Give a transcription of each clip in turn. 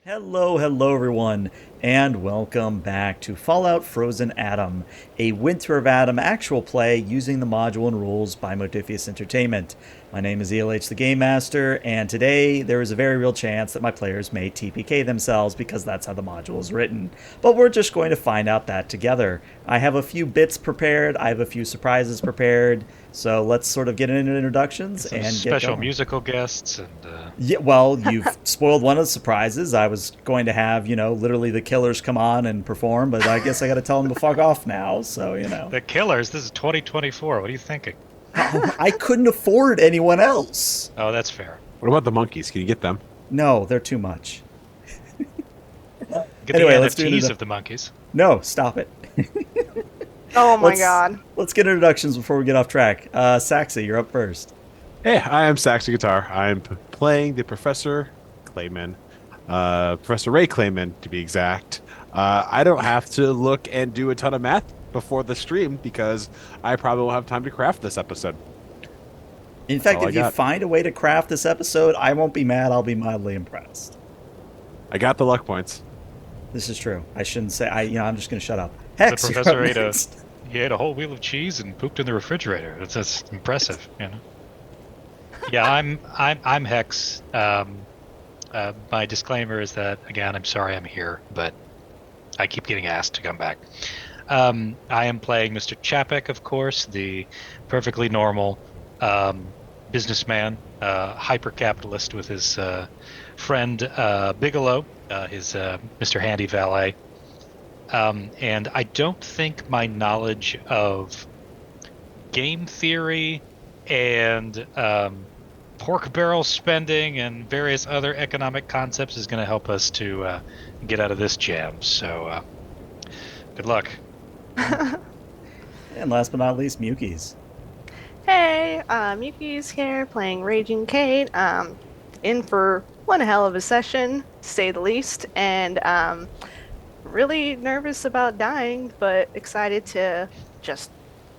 Hello everyone, and welcome back to Fallout Frozen Atom, a Winter of Atom actual play using the module and rules by Modiphius Entertainment. My name is ELH the Game Master, and today there is a very real chance that my players may TPK themselves because that's how the module is written. But we're just going to find out that together. I have a few bits prepared, I have a few surprises prepared, so let's sort of get into introductions Some and get special going. musical guests and Yeah, well, you've spoiled one of the surprises. I was going to have, literally the killers come on and perform, but I guess I got to tell them to fuck off now. So. the Killers. This is 2024. What are you thinking? I couldn't afford anyone else. Oh, that's fair. What about the monkeys? Can you get them? No, they're too much. Get Anyway, the let's do NFTs it. of the monkeys. No, stop it. Oh my let's, god. Let's get introductions before we get off track. Saxy, you're up first. Hey, I am Saxy Guitar. I am playing the Professor Clayman. Professor Ray Clayman, to be exact. I don't have to look and do a ton of math before the stream because I probably won't have time to craft this episode. In fact, all if I you got. find a way to craft this episode, I won't be mad. I'll be mildly impressed. I got the luck points. This is true. I shouldn't say. I'm just going to shut up. The Hex, you're professor up ate a next. he ate a whole wheel of cheese and pooped in the refrigerator. That's impressive, you know. Yeah, I'm Hex. My disclaimer is that again, I'm sorry I'm here, but I keep getting asked to come back. I am playing Mr. Chapek, of course, the perfectly normal businessman, hyper-capitalist with his friend Bigelow, his Mr. Handy valet. And I don't think my knowledge of game theory and pork barrel spending and various other economic concepts is going to help us to get out of this jam. So good luck. And last but not least, Mukis. Hey, Yuki's here playing Raging Kate. In for one hell of a session, to say the least, and really nervous about dying, but excited to just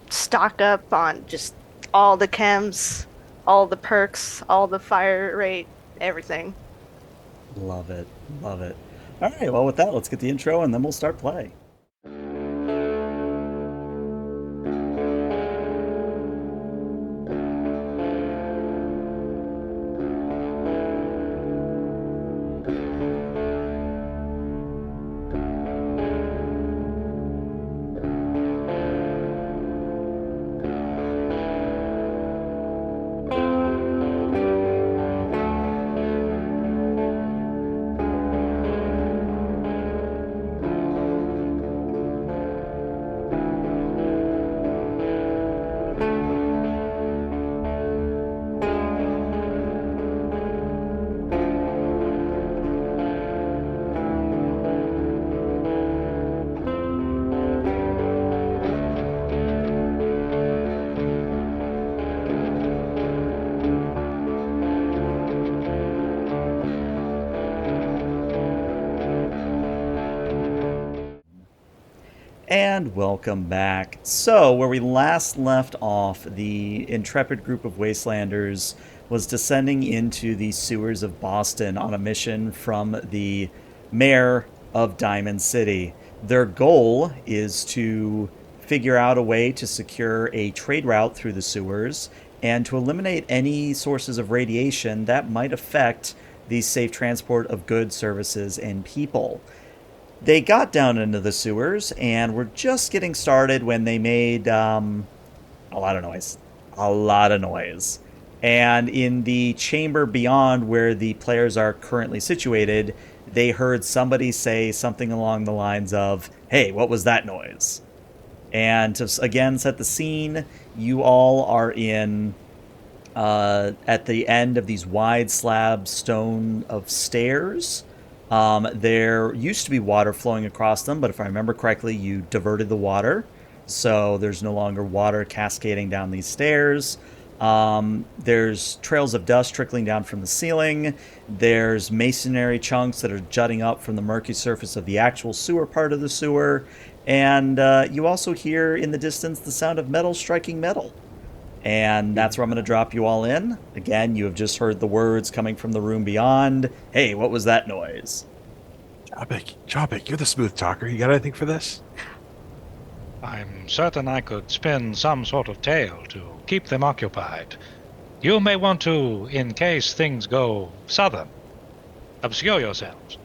stock up on just all the chems, all the perks, all the fire rate, everything. Love it. Love it. All right, well, with that, let's get the intro and then we'll start play. And welcome back. So, where we last left off, the intrepid group of Wastelanders was descending into the sewers of Boston on a mission from the mayor of Diamond City. Their goal is to figure out a way to secure a trade route through the sewers and to eliminate any sources of radiation that might affect the safe transport of goods, services, and people. They got down into the sewers and were just getting started when they made a lot of noise. A lot of noise. And in the chamber beyond where the players are currently situated, they heard somebody say something along the lines of, "Hey, what was that noise?" And to again set the scene, you all are in at the end of these wide slab stone of stairs. There used to be water flowing across them, but if I remember correctly, you diverted the water. So there's no longer water cascading down these stairs. There's trails of dust trickling down from the ceiling. There's masonry chunks that are jutting up from the murky surface of the actual sewer part of the sewer. And you also hear in the distance the sound of metal striking metal. And that's where I'm going to drop you all in. Again, you have just heard the words coming from the room beyond. Hey, what was that noise? Chopik, you're the smooth talker. You got anything for this? I'm certain I could spin some sort of tale to keep them occupied. You may want to, in case things go southern, obscure yourselves.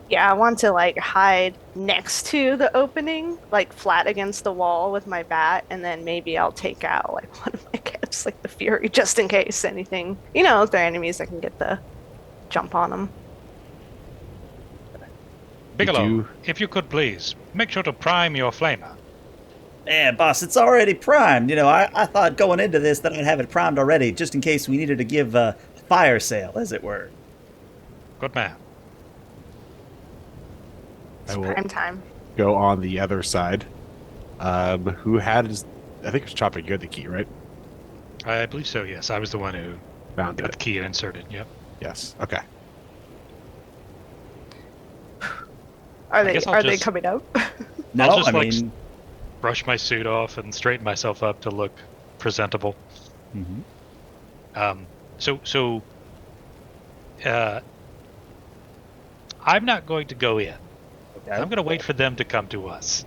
Yeah, I want to like hide next to the opening, like flat against the wall with my bat, and then maybe I'll take out like one of my gifts, like the Fury, just in case anything. You know, if they're enemies, I can get the jump on them. Bigelow, if you could please, make sure to prime your flamer. Yeah, boss, it's already primed. You know, I thought going into this that I'd have it primed already, just in case we needed to give a fire sale, as it were. Good man. It's I will prime time. go on the other side. Who had his... I think it was Chopik. You had the key, right? I believe so, yes. I was the one who Found got it. the key and inserted, yep. Yes. Okay. Are they guess I'll they just- coming out? No, I'll just, I like, mean, Brush my suit off and straighten myself up to look presentable. mhm. I'm not going to go in. Okay. I'm going to wait for them to come to us.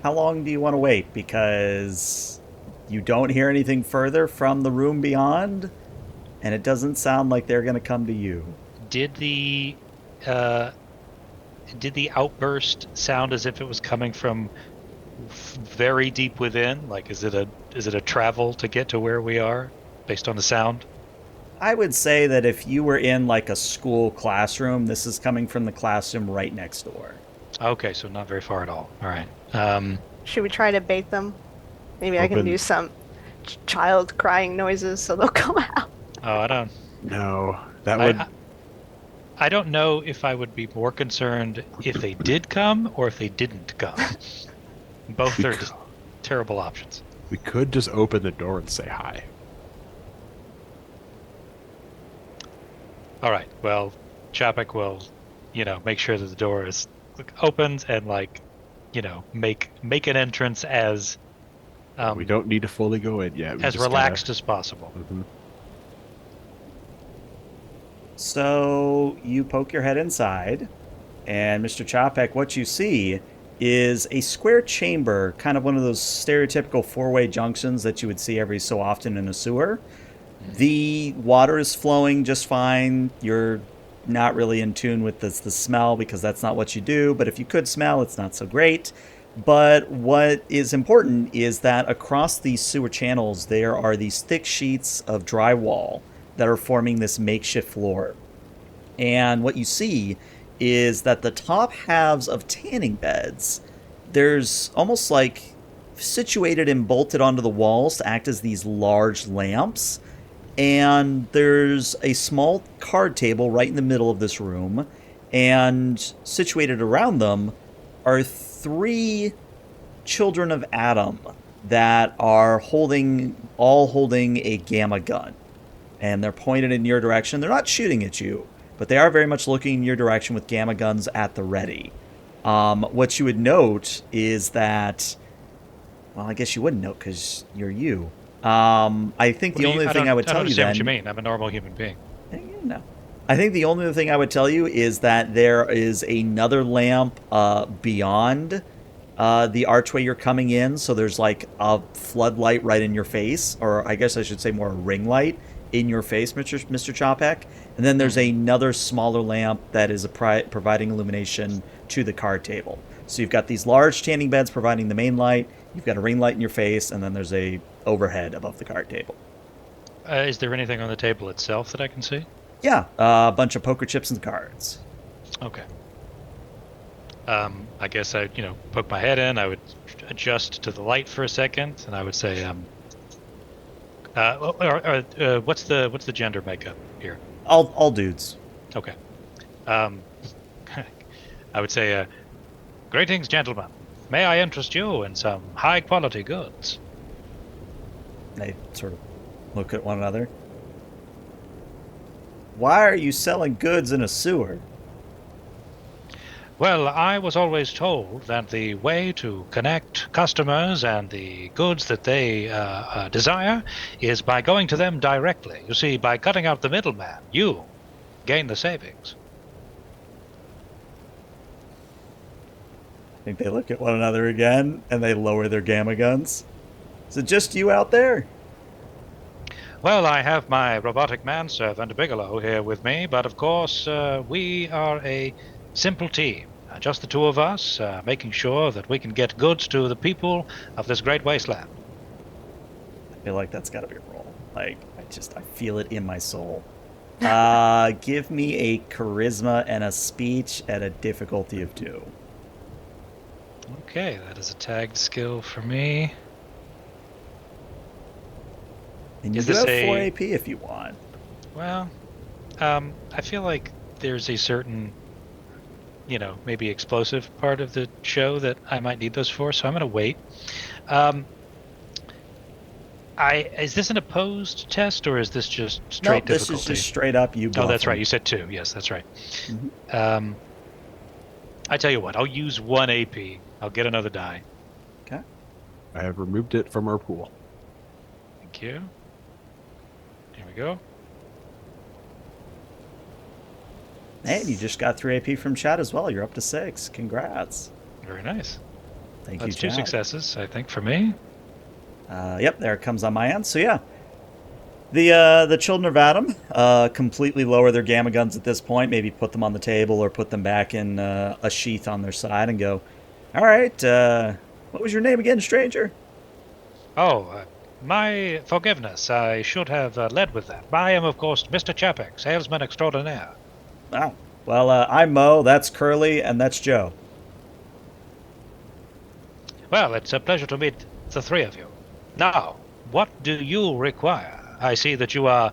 How long do you want to wait? Because you don't hear anything further from the room beyond, and it doesn't sound like they're going to come to you. Did the outburst sound as if it was coming from very deep within? Like, is it a travel to get to where we are based on the sound? I would say that if you were in like a school classroom, this is coming from the classroom right next door. Okay, so not very far at all. All right. Should we try to bait them? Maybe I can Open. do some child crying noises so they'll come out. Oh, I don't. No, that would... I don't know if I would be more concerned if they did come or if they didn't come. Both are just terrible options. We could just open the door and say hi. All right. Well, Chapek will, make sure that the door is opens and make an entrance as We don't need to fully go in yet. We as just relaxed as possible. Mhm. So you poke your head inside, and Mr. Chopek, what you see is a square chamber, kind of one of those stereotypical four-way junctions that you would see every so often in a sewer. The water is flowing just fine. You're not really in tune with the smell because that's not what you do, but if you could smell, it's not so great. But what is important is that across these sewer channels, there are these thick sheets of drywall that are forming this makeshift floor. And what you see is that the top halves of tanning beds, there's almost like situated and bolted onto the walls to act as these large lamps. And there's a small card table right in the middle of this room. And situated around them are three children of Adam that are holding a gamma gun. And they're pointed in your direction. They're not shooting at you, but they are very much looking in your direction with gamma guns at the ready. What you would note is that, well, I guess you wouldn't note because you're you. I think the only thing I would tell you understand then... what you mean. I'm a normal human being. No. I think the only thing I would tell you is that there is another lamp beyond the archway you're coming in. So there's like a floodlight right in your face, or I guess I should say more a ring light in your face, Mr. Chopek. And then there's another smaller lamp that is providing illumination to the card table. So you've got these large tanning beds providing the main light. You've got a ring light in your face, and then there's a overhead above the card table. Is there anything on the table itself that I can see? Yeah, a bunch of poker chips and cards. Okay. I guess I, poke my head in. I would adjust to the light for a second, and I would say, what's the gender makeup here? All dudes. Okay. I would say, greetings, gentlemen. May I interest you in some high-quality goods? They sort of look at one another. Why are you selling goods in a sewer? Well, I was always told that the way to connect customers and the goods that they desire is by going to them directly. You see, by cutting out the middleman, you gain the savings. I think they look at one another again, and they lower their gamma guns. Is it just you out there? Well, I have my robotic manservant Bigelow here with me, but of course, we are a simple team. Just the two of us, making sure that we can get goods to the people of this great wasteland. I feel like that's got to be a roll. Like, I feel it in my soul. Give me a charisma and a speech at a difficulty of 2. Okay, that is a tagged skill for me. And you Is do this have 4 a- AP if you want. Well, I feel like there's a certain, maybe explosive part of the show that I might need those for, so I'm going to wait. Is this an opposed test, or is this just straight This difficulty? is just straight up you Oh, bluffing. that's right. You said 2. Yes, that's right. Mhm. I tell you what, I'll use 1 AP. I'll get another die. Okay. I have removed it from our pool. Thank you. Here we go. And you just got 3 AP from Chad as well. You're up to 6. Congrats. Very nice. Thank That's you, 2 Chad. successes, I think, for me. Yep, there it comes on my end. So yeah, the children of Adam completely lower their gamma guns at this point. Maybe put them on the table or put them back in a sheath on their side and go, "All right, what was your name again, stranger?" Oh, my forgiveness. I should have led with that. I am, of course, Mr. Chapek, salesman extraordinaire. Oh, well, I'm Mo. That's Curly, and that's Joe. Well, it's a pleasure to meet the 3 of you. Now, what do you require? I see that you are,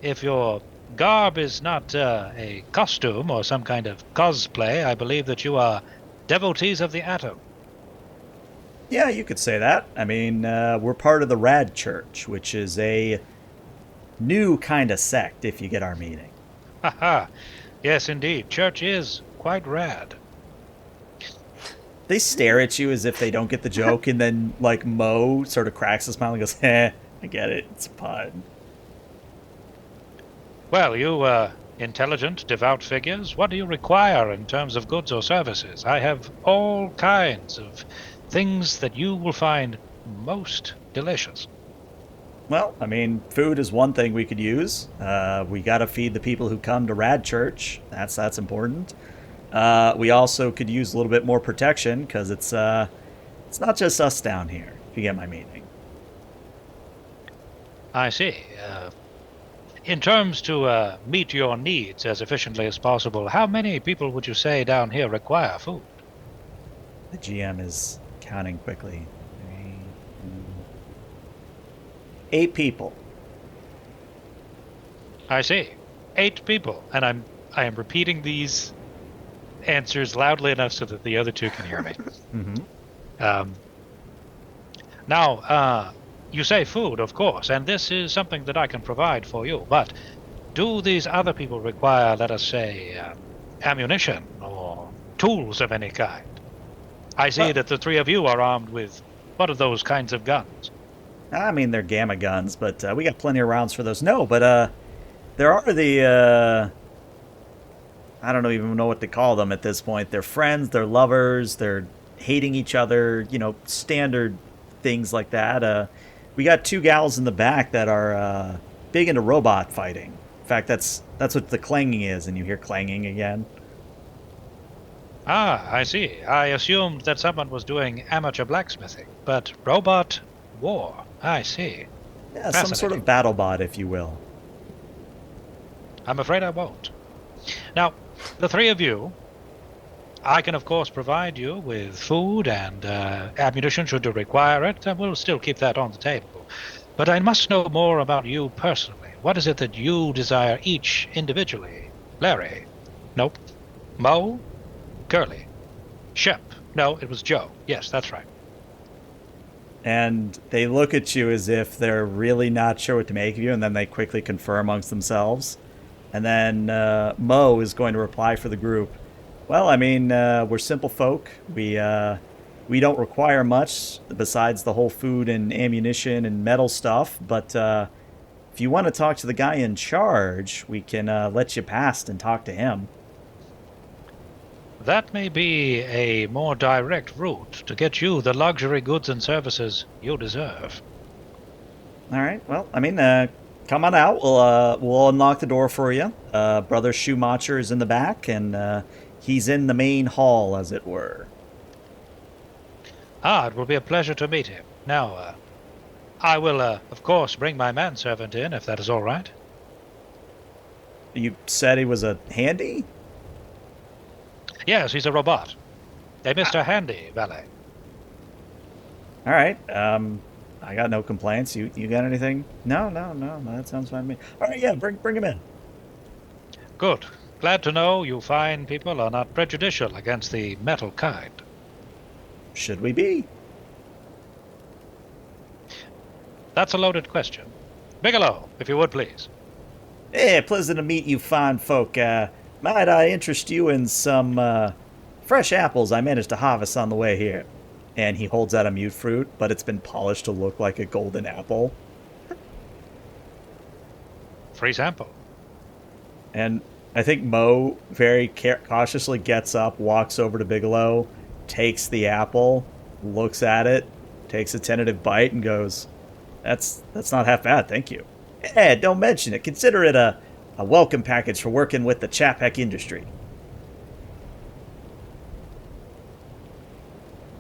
if your garb is not a costume or some kind of cosplay, I believe that you are devotees of the atom. Yeah, you could say that. I mean, we're part of the Rad Church, which is a new kind of sect, if you get our meaning. Haha. Yes, indeed. Church is quite rad. They stare at you as if they don't get the joke, and then, like, Mo sort of cracks a smile and goes, "Eh, I get it. It's a pun." Well, you intelligent, devout figures, what do you require in terms of goods or services? I have all kinds of things that you will find most delicious. Well, I mean, food is one thing we could use. We got to feed the people who come to Rad Church. That's important. We also could use a little bit more protection because it's not just us down here. If you get my meaning. I see. In terms to meet your needs as efficiently as possible, how many people would you say down here require food? The GM is counting quickly. 8 people. I see. 8 people, and I am repeating these answers loudly enough so that the other 2 can hear me. Mm-hmm. Now, you say food, of course, and this is something that I can provide for you, but do these other people require, let us say, ammunition or tools of any kind? I see that the 3 of you are armed with what are those kinds of guns? I mean, they're gamma guns, but we got plenty of rounds for those. No, but there are the I don't even know what to call them at this point. They're friends, they're lovers, they're hating each other, standard things like that. We got 2 gals in the back that are big into robot fighting. In fact, that's what the clanging is, and you hear clanging again. Ah, I see. I assumed that someone was doing amateur blacksmithing, but robot war. I see. Yeah, some sort of battle bot, if you will. I'm afraid I won't. Now, the 3 of you, I can of course provide you with food and ammunition should you require it, and we'll still keep that on the table. But I must know more about you personally. What is it that you desire each individually? Larry? Nope. Mo? Curly? Shep? No, it was Joe. Yes, that's right. And they look at you as if they're really not sure what to make of you, and then they quickly confer amongst themselves. And then Mo is going to reply for the group. Well, I mean, we're simple folk. We don't require much besides the whole food and ammunition and metal stuff. But if you want to talk to the guy in charge, we can let you past and talk to him. That may be a more direct route to get you the luxury goods and services you deserve. All right. Well, I mean, come on out. We'll unlock the door for you. Brother Schumacher is in the back, and he's in the main hall, as it were. It will be a pleasure to meet him. Now, I will, of course, bring my manservant in, if that is all right. You said he was a handy? Yes, he's a robot. A Mr. Handy valet. All right. I got no complaints. You got anything? No. That sounds fine to me. All right. Yeah. Bring him in. Good. Glad to know you fine people are not prejudicial against the metal kind. Should we be? That's a loaded question. Bigelow, if you would please. Hey, pleasant to meet you, fine folk. Might I interest you in some fresh apples I managed to harvest on the way here? And he holds out a mute fruit, but it's been polished to look like a golden apple. Free sample. And I think Mo very cautiously gets up, walks over to Bigelow, takes the apple, looks at it, takes a tentative bite, and goes, That's not half bad, thank you. Eh, don't mention it. Consider it a welcome package for working with the Chapek industry.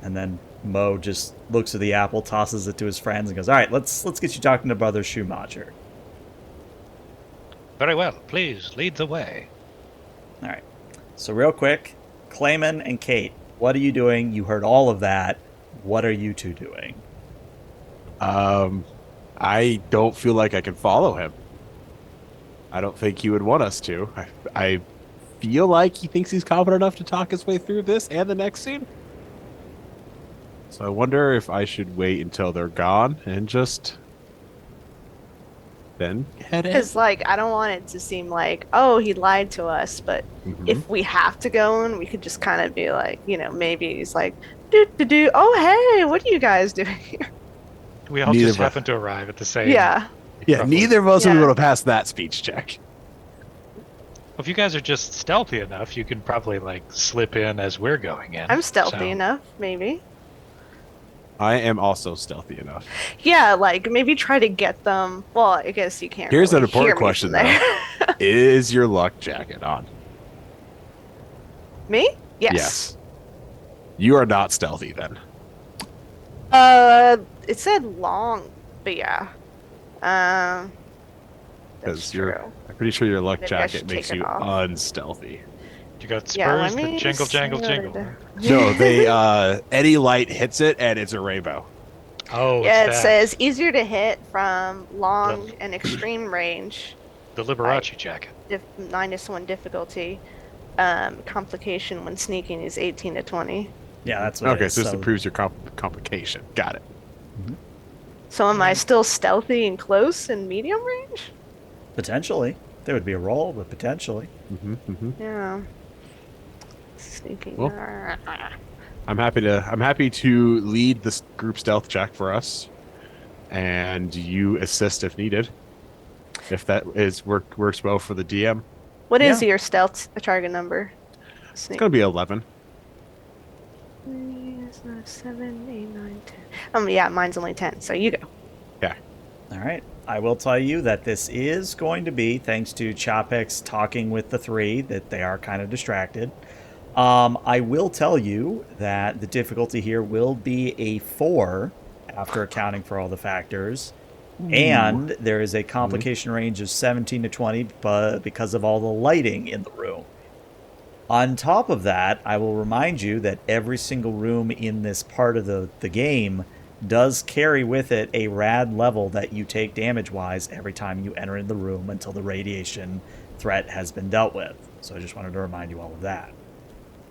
And then Mo just looks at the apple, tosses it to his friends, and goes, "All right, let's get you talking to Brother Schumacher." Very well. Please lead the way. All right. So real quick, Clayman and Kate, what are you doing? You heard all of that. What are you two doing? I don't feel like I can follow him. I don't think he would want us to. I feel like he thinks he's confident enough to talk his way through this and the next scene. So I wonder if I should wait until they're gone and just then head in. Because, like, I don't want it to seem like, oh, he lied to us. But if we have to go in, we could just kind of be like, maybe he's like, oh, hey, what are you guys doing here? We all Neither just of us. happen to arrive at the same... Yeah. Yeah, roughly. neither of us will be Yeah. able to pass that speech check. If you guys are just stealthy enough, you can probably, like, slip in as we're going in. I'm stealthy So- enough, maybe. I am also stealthy enough. Yeah, like, maybe try to get them. Well, I guess you can't Here's really an important hear me question, from there. Is your luck jacket on? Me? Yes. Yes. You are not stealthy then. It said long, but yeah. Because That's you're, true. I'm pretty sure your luck Maybe I jacket should makes take it you off. unstealthy. You got Yeah, let spurs me that jingle, see jangle, what it jingle. is. No, they any light hits it and it's a rainbow. Oh, Yeah, it it's that. says easier to hit from long and extreme range. The Liberace jacket. -1 difficulty. Complication when sneaking is 18 to 20. Yeah, that's what it Okay, is. so this improves your complication. Got it. So am I still stealthy and close and medium range? Potentially. There would be a roll, but potentially. Yeah. Sneaking. Well, I'm happy to lead this group stealth check for us, and you assist if needed. If that works well for the DM, What is Yeah. your stealth target number? it's gonna be 11. 7, 8, 9, 10. Yeah, mine's only 10, so you go. Yeah. All right. I will tell you that this is going to be, thanks to Chopix talking with the three, that they are kind of distracted. I will tell you that the difficulty here will be a 4 after accounting for all the factors. And there is a complication range of 17 to 20 but because of all the lighting in the room. On top of that, I will remind you that every single room in this part of the game does carry with it a rad level that you take damage-wise every time you enter in the room until the radiation threat has been dealt with. So I just wanted to remind you all of that.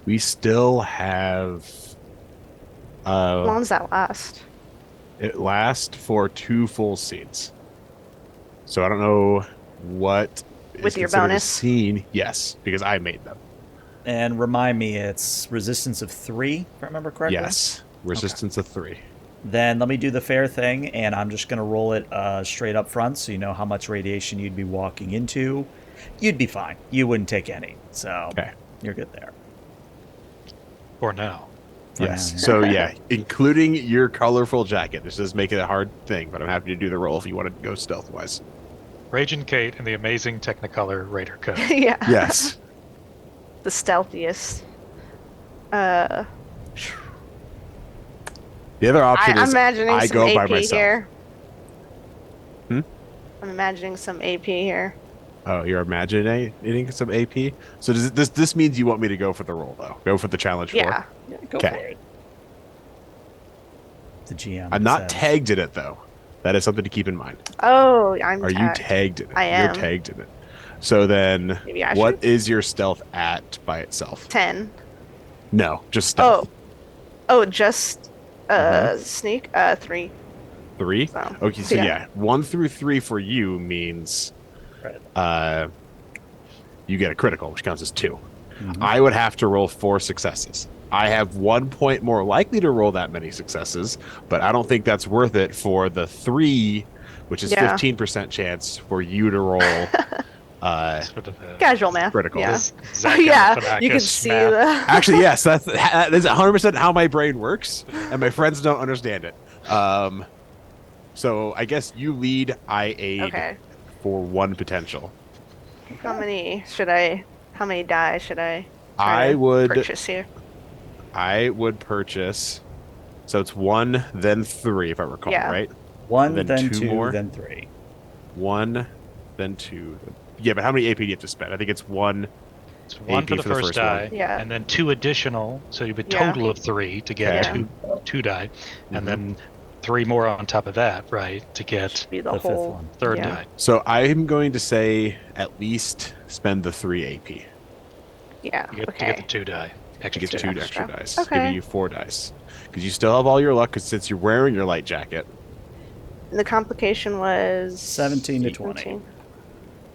We still have. How long does that last? It lasts for 2 full scenes. So I don't know what. With is your considered a bonus? scene. Yes, because I made them. And remind me, it's resistance of 3, if I remember correctly? Yes, resistance of 3. Then let me do the fair thing, and I'm just going to roll it straight up front so you know how much radiation you'd be walking into. You'd be fine. You wouldn't take any, so Okay. you're good there. For now. Yes. now. So yeah, including your colorful jacket. This does make it a hard thing, but I'm happy to do the roll if you want to go stealth wise. Raging Kate in the amazing Technicolor Raider coat. Yeah. Yes. The stealthiest. Uh, The other option I'm is imagining I some go AP by myself. here. Hmm? I'm imagining some AP here. Oh, you're imagining some AP. So does this means you want me to go for the roll though? Go for the challenge Yeah. Yeah, go Okay. for it. The GM. I'm not says. tagged in it though. That is something to keep in mind. Oh, I'm Are you tagged in it? I am. You're tagged in it. So then, Maybe I what should? is your stealth at by itself? 10. No, just stealth. Oh, just Uh-huh. sneak. 3. 3. So, Okay, so yeah, 1 through 3 for you means Right. you get a critical, which counts as 2. Mhm. I would have to roll 4 successes. I have 1 point more likely to roll that many successes, but I don't think that's worth it for the 3, which is Yeah. 15% chance for you to roll Sort of a Casual math. critical. Yeah. Zach Yeah, you can Galifianakis see math. the. Actually, yes, that is 100% how my brain works, and my friends don't understand it. So I guess you lead, I aid Okay. for 1 potential. How many die should I I would purchase here? purchase. So it's 1, then 3, if I recall, Yeah. right? 1, then then 2 2, more? then 3. 1, then 2. Yeah, but how many AP do you have to spend? I think it's 1. It's 1 AP for the for the first first die, one. Yeah. and then 2 additional, so you have a Yeah. total of 3 to get Okay. two die, and Mhm. then 3 more on top of that, right, to get Be the The fifth whole. one. third Yeah. die. So I'm going to say at least spend the 3 AP Yeah. You get, to Okay. get the 2 die. to Extra get 2 2. extra Extra. dice, Okay. giving you 4 dice. Because you still have all your luck, because since you're wearing your light jacket. And the complication was 17 to 20. 17.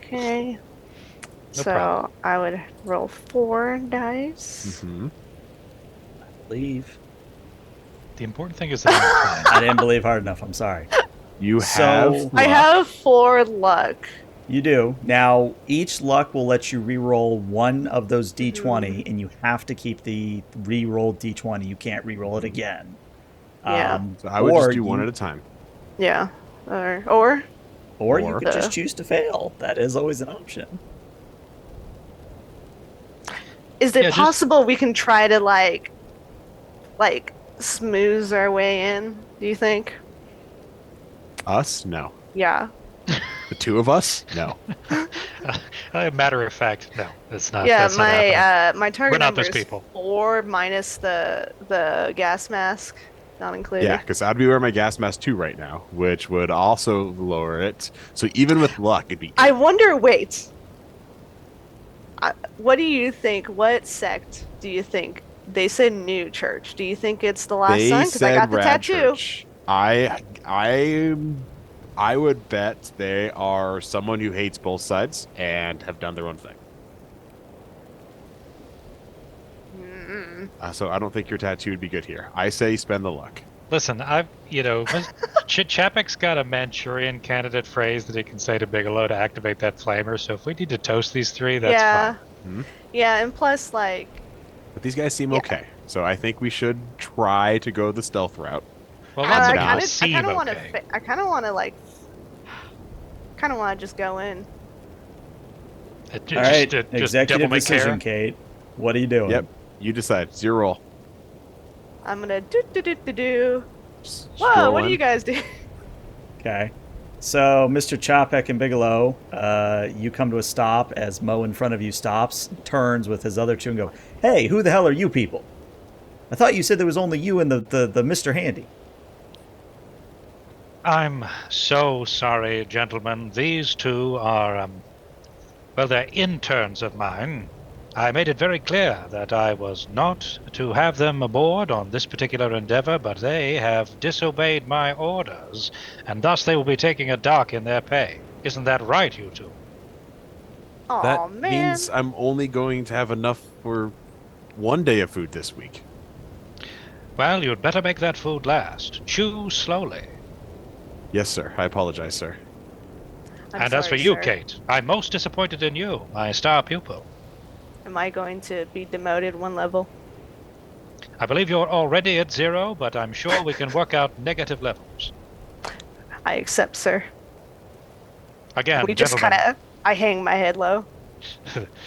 Okay. No So problem. I would roll 4 dice. Mhm. Believe. The important thing is that I'm fine. I didn't believe hard enough. I'm sorry. You So- have I luck. have 4 luck. You do. Now, each luck will let you re-roll one of those d20, and you have to keep the re-rolled d20. You can't re-roll it again. Yeah. So I would or just do one you- at a time. Yeah. Or Or you or- could just choose to fail. That is always an option. is it Yeah, just- possible we can try to like smooth our way in? Do you think? Us? No. Yeah. The 2 of us? No. Matter of fact, no, it's not. Yeah, that's not happening. my target We're not number those is people. 4 minus the gas mask, not included. Yeah, because I'd be wearing my gas mask 2 right now, which would also lower it. So even with luck, it'd be. I wonder. Wait. What do you think? What sect do you think? They said New Church. Do you think it's the last They sign? Because I said got the Rad tattoo. Church. I would bet they are someone who hates both sides and have done their own thing. Mm. So I don't think your tattoo would be good here. I say spend the luck. Listen, Chapek's got a Manchurian candidate phrase that he can say to Bigelow to activate that flamer. So if we need to toast these 3, that's Yeah. fine. Hmm? Yeah, and plus, like, But these guys seem Yeah. okay. So I think we should try to go the stealth route. Well, I lots of not. people kind seem of want to. okay. I kind of want to kind of want to just go in. Just, All right, just executive devil may decision, care. Kate. What are you doing? Yep. You decide. It's your roll. I'm gonna do. Just Whoa! roll What do in. you guys do? Okay. So, Mr. Chopek and Bigelow, you come to a stop as Mo in front of you stops, turns with his other 2 and go, "Hey, who the hell are you people? I thought you said there was only you and the Mr. Handy." I'm so sorry, gentlemen. These 2 are, well, they're interns of mine. I made it very clear that I was not to have them aboard on this particular endeavor, but they have disobeyed my orders, and thus they will be taking a dock in their pay. Isn't that right, you 2? Oh That man. means I'm only going to have enough for 1 day of food this week. Well, you'd better make that food last. Chew slowly. Yes, sir. I apologize, sir. I'm And as for sorry, you, sir. Kate, I'm most disappointed in you, my star pupil. Am I going to be demoted 1 level? I believe you're already at 0, but I'm sure we can work out negative levels. I accept, sir. Again, We just gentlemen, kind of. I hang my head low.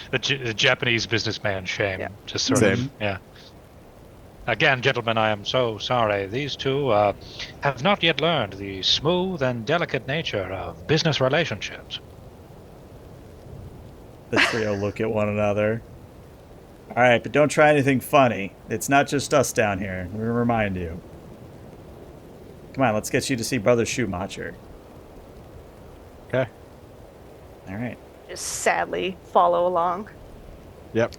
the Japanese businessman shame. Yeah. Just sort Same. of, yeah. Again, gentlemen, I am so sorry. These two have not yet learned the smooth and delicate nature of business relationships. The trio look at one another. All right, but don't try anything funny. It's not just us down here. We remind you. Come on, let's get you to see Brother Schumacher. Okay. All right. Just sadly follow along. Yep.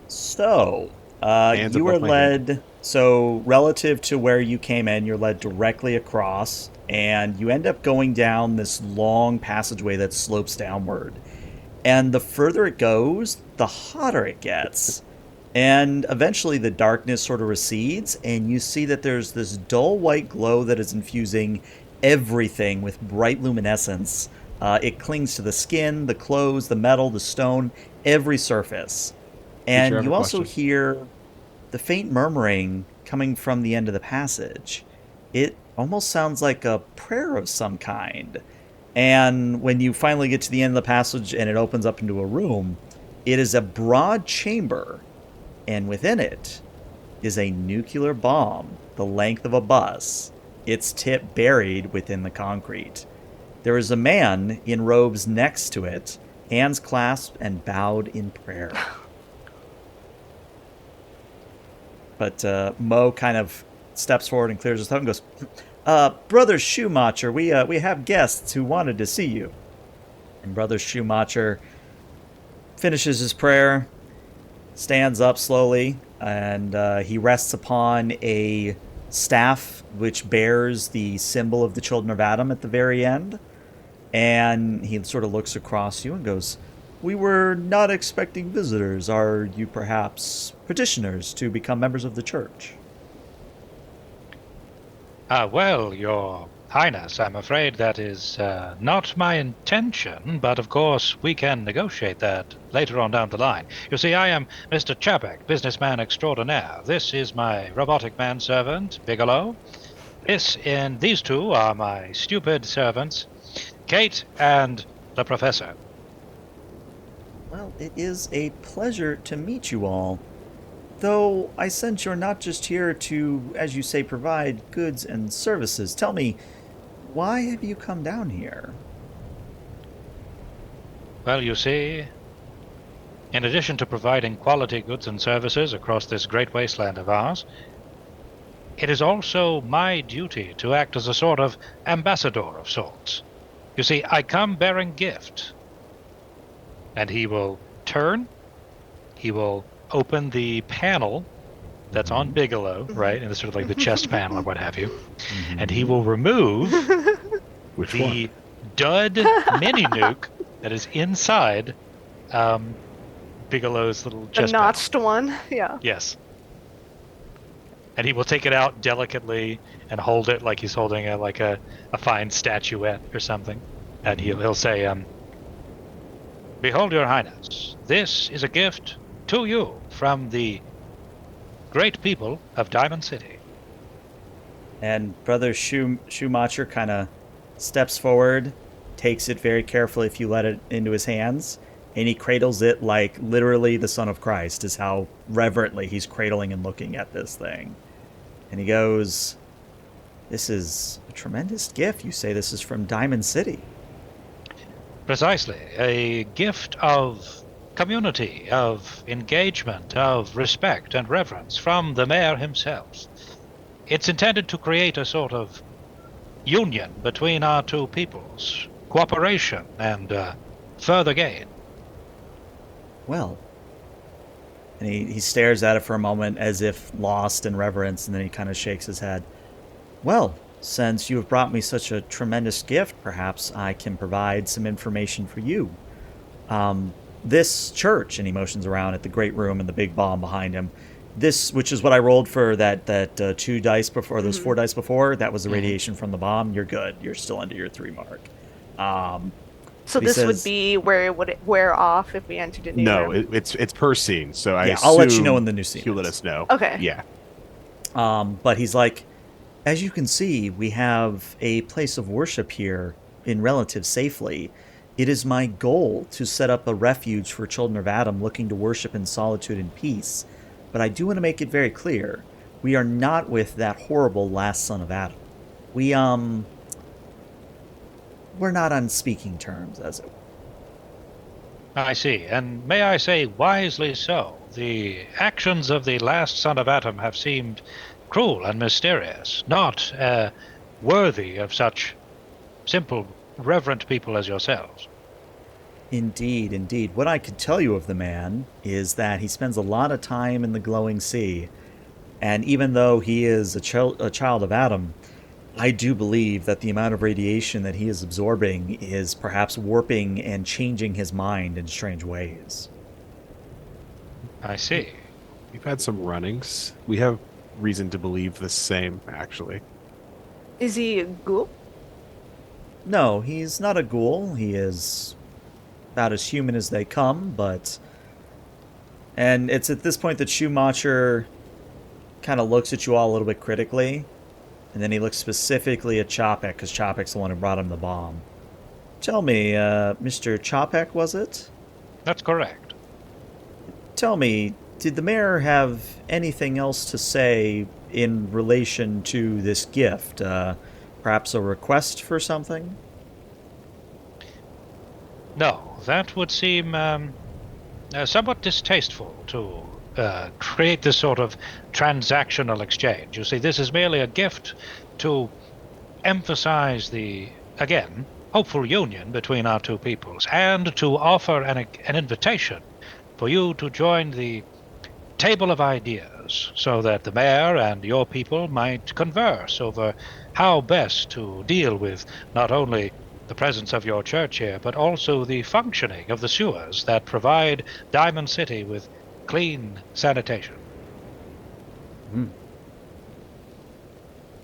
So, Hands you were above my head. led. So, relative to where you came in, you're led directly across, and you end up going down this long passageway that slopes downward. And the further it goes, the hotter it gets. And eventually the darkness sort of recedes, and you see that there's this dull white glow that is infusing everything with bright luminescence. It clings to the skin, the clothes, the metal, the stone, every surface. And Teacher, I have you a also question. hear the faint murmuring coming from the end of the passage. It almost sounds like a prayer of some kind. And when you finally get to the end of the passage and it opens up into a room, it is a broad chamber, and within it is a nuclear bomb the length of a bus, its tip buried within the concrete. There is a man in robes next to it, hands clasped and bowed in prayer. But Mo kind of steps forward and clears his throat and goes, Brother Schumacher, we have guests who wanted to see you. And Brother Schumacher finishes his prayer, stands up slowly, and he rests upon a staff which bears the symbol of the children of Adam at the very end. And he sort of looks across you and goes, "We were not expecting visitors. Are you perhaps petitioners to become members of the church?" Well, Your Highness, I'm afraid that is not my intention, but of course we can negotiate that later on down the line. You see, I am Mr. Chapek, businessman extraordinaire. This is my robotic manservant, Bigelow. These two are my stupid servants, Kate and the Professor. Well, it is a pleasure to meet you all. Though I sense you're not just here to, as you say, provide goods and services. Tell me, why have you come down here? Well, you see, in addition to providing quality goods and services across this great wasteland of ours, it is also my duty to act as a sort of ambassador of sorts. You see, I come bearing gift. And he will turn, he will open the panel that's on Bigelow, right? And it's sort of like the chest panel or what have you. And he will remove Which the one? dud mini nuke that is inside Bigelow's little The chest panel. notched one. Yeah. Yes. And he will take it out delicately and hold it like he's holding a fine statuette or something. And he'll say, "Behold, Your Highness, this is a gift to you from the great people of Diamond City." And Brother Schumacher kind of steps forward, takes it very carefully if you let it into his hands, and he cradles it like literally the Son of Christ is how reverently he's cradling and looking at this thing. And he goes, "This is a tremendous gift. You say this is from Diamond City." Precisely. A gift of community, of engagement, of respect and reverence from the mayor himself. It's intended to create a sort of union between our two peoples, cooperation and further gain. Well, and he stares at it for a moment as if lost in reverence, and then he kind of shakes his head. "Well, since you have brought me such a tremendous gift, perhaps I can provide some information for you. This church," and he motions around at the great room and the big bomb behind him, this, which is what I rolled for that 2 dice before, those 4 dice before, that was the radiation from the bomb. You're good. You're still under your 3 mark. So He this would says- be where it would wear off if we entered a new No, room? it's per scene. So Yeah, I'll let you know assume when the new scene He'll let is. us know. Okay. Yeah. But he's like, as you can see, we have a place of worship here in relative safety. It is my goal to set up a refuge for children of Adam looking to worship in solitude and peace. But I do want to make it very clear, we are not with that horrible last son of Adam. We're not on speaking terms, as it were. I see, and may I say wisely so. The actions of the last son of Adam have seemed cruel and mysterious, not worthy of such simple, reverent people as yourselves. Indeed, indeed. What I could tell you of the man is that he spends a lot of time in the glowing sea, and even though he is a child of Adam, I do believe that the amount of radiation that he is absorbing is perhaps warping and changing his mind in strange ways. I see. We've had some runnings. We have reason to believe the same, actually. Is he a ghoul? No, he's not a ghoul. He is about as human as they come, but... And it's at this point that Schumacher kind of looks at you all a little bit critically, and then he looks specifically at Chopek, because Chopek's the one who brought him the bomb. Tell me, Mr. Chopek, was it? That's correct. Tell me, did the mayor have anything else to say in relation to this gift? Perhaps a request for something? No, that would seem somewhat distasteful to create this sort of transactional exchange. You see, this is merely a gift to emphasize the, again, hopeful union between our two peoples, and to offer an invitation for you to join the table of ideas so that the mayor and your people might converse over how best to deal with not only the presence of your church here, but also the functioning of the sewers that provide Diamond City with clean sanitation.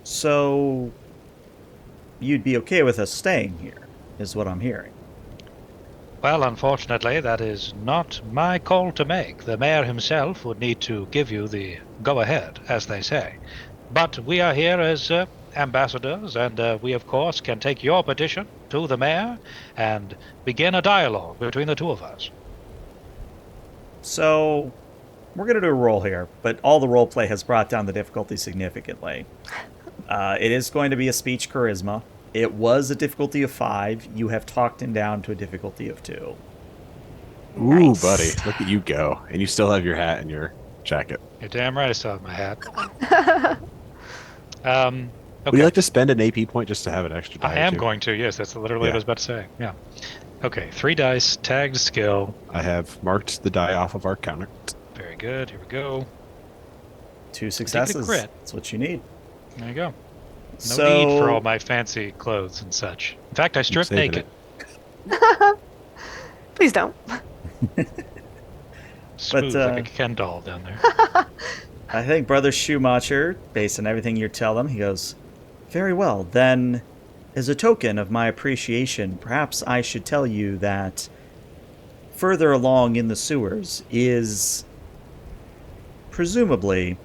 So, you'd be okay with us staying here, is what I'm hearing. Well, unfortunately, that is not my call to make. The mayor himself would need to give you the go-ahead, as they say. But we are here as ambassadors, and we, of course, can take your petition to the mayor and begin a dialogue between the two of us. So, we're going to do a roll here, but all the roleplay has brought down the difficulty significantly. It is going to be a speech charisma. It was a difficulty of 5. You have talked him down to a difficulty of 2. Ooh, Nice. buddy, look at you go. And you still have your hat and your jacket. You're damn right I still have my hat. Would you Okay. like to spend an AP point just to have an extra die? I am or two? going to, yes. That's literally what Yeah. I was about to say. Yeah. Okay, 3 dice, tagged skill. I have marked the die off of our counter. Very good. Here we go. 2 successes. crit. That's what you need. There you go. No So, need for all my fancy clothes and such. In fact, I stripped saving naked. Please don't. Smooth But, like a Ken doll down there. I think Brother Schumacher, based on everything you tell him, he goes, very well, then, as a token of my appreciation, perhaps I should tell you that further along in the sewers is presumably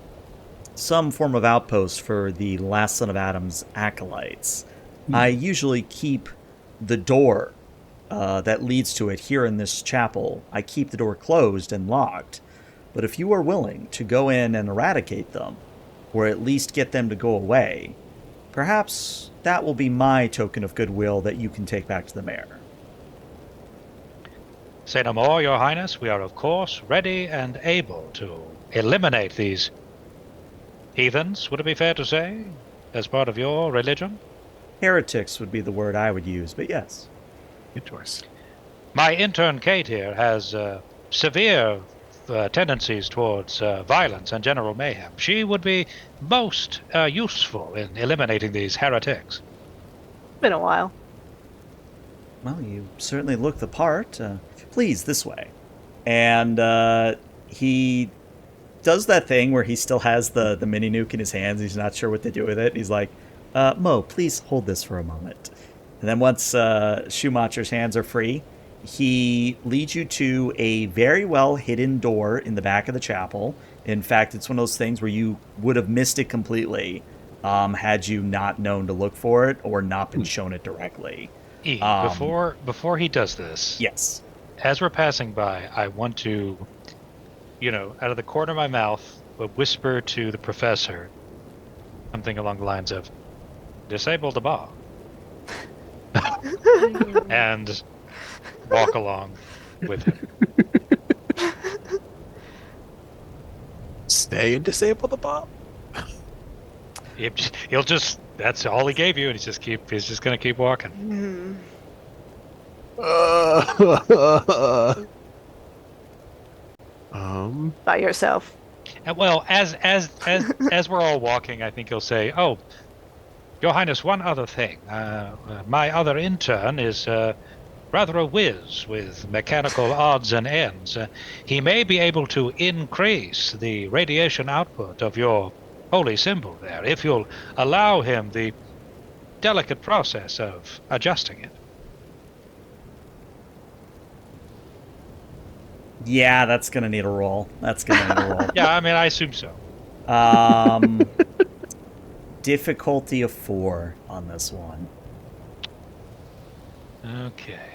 some form of outpost for the last son of Adam's acolytes. I usually keep the door that leads to it here in this chapel. I keep the door closed and locked. But if you are willing to go in and eradicate them, or at least get them to go away, perhaps that will be my token of goodwill that you can take back to the mayor. Say no more, Your Highness. We are, of course, ready and able to eliminate these heathens, would it be fair to say, as part of your religion? Heretics would be the word I would use, but yes. Good choice. My intern Kate here has severe tendencies towards violence and general mayhem. She would be most useful in eliminating these heretics. Been a while. Well, you certainly look the part. Please, this way. And he does that thing where he still has the mini nuke in his hands. He's not sure what to do with it. He's like, Mo, please hold this for a moment. And then once Schumacher's hands are free, he leads you to a very well hidden door in the back of the chapel. In fact, it's one of those things where you would have missed it completely had you not known to look for it or not been shown it directly. Before he does this, Yes. as we're passing by, I want to, out of the corner of my mouth, whisper to the professor something along the lines of, "Disable the bar," and walk along with him. Stay and disable the bomb. He'll just, that's all he gave you, and he's just gonna keep walking. By yourself. And, well, as we're all walking, I think he'll say, "Oh, Your Highness, one other thing. My other intern is rather a whiz with mechanical odds and ends. He may be able to increase the radiation output of your holy symbol there, if you'll allow him the delicate process of adjusting it." Yeah, that's going to need a roll. Yeah, I mean, I assume so. Difficulty of 4 on this one. Okay.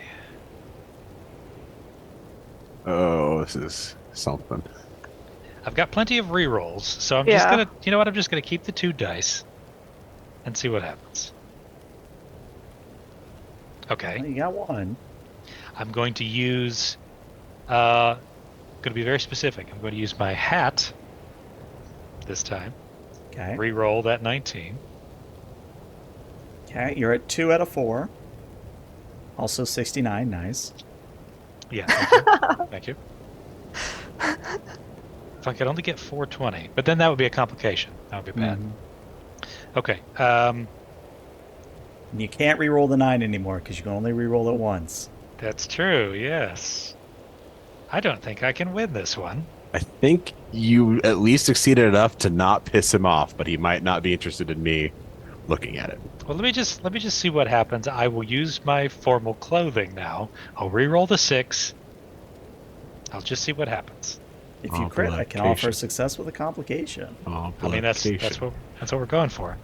Oh, this is something. I've got plenty of rerolls, so I'm Yeah. I'm just gonna keep the 2 dice and see what happens. Okay. Well, you got 1. I'm going to use, going to be very specific. I'm going to use my hat this time. Okay. Reroll that 19. Okay, you're at 2 out of 4. Also 69, nice. Yeah, thank you. Thank you. If I could only get 420, but then that would be a complication. That would be bad. Okay. And you can't re-roll the 9 anymore because you can only re-roll it once. That's true, yes. I don't think I can win this one. I think you at least succeeded enough to not piss him off, but he might not be interested in me looking at it. Well, let me just see what happens. I will use my formal clothing now. I'll re-roll the 6. I'll just see what happens. If you crit, I can offer success with a complication. Oh, I mean, that's what we're going for.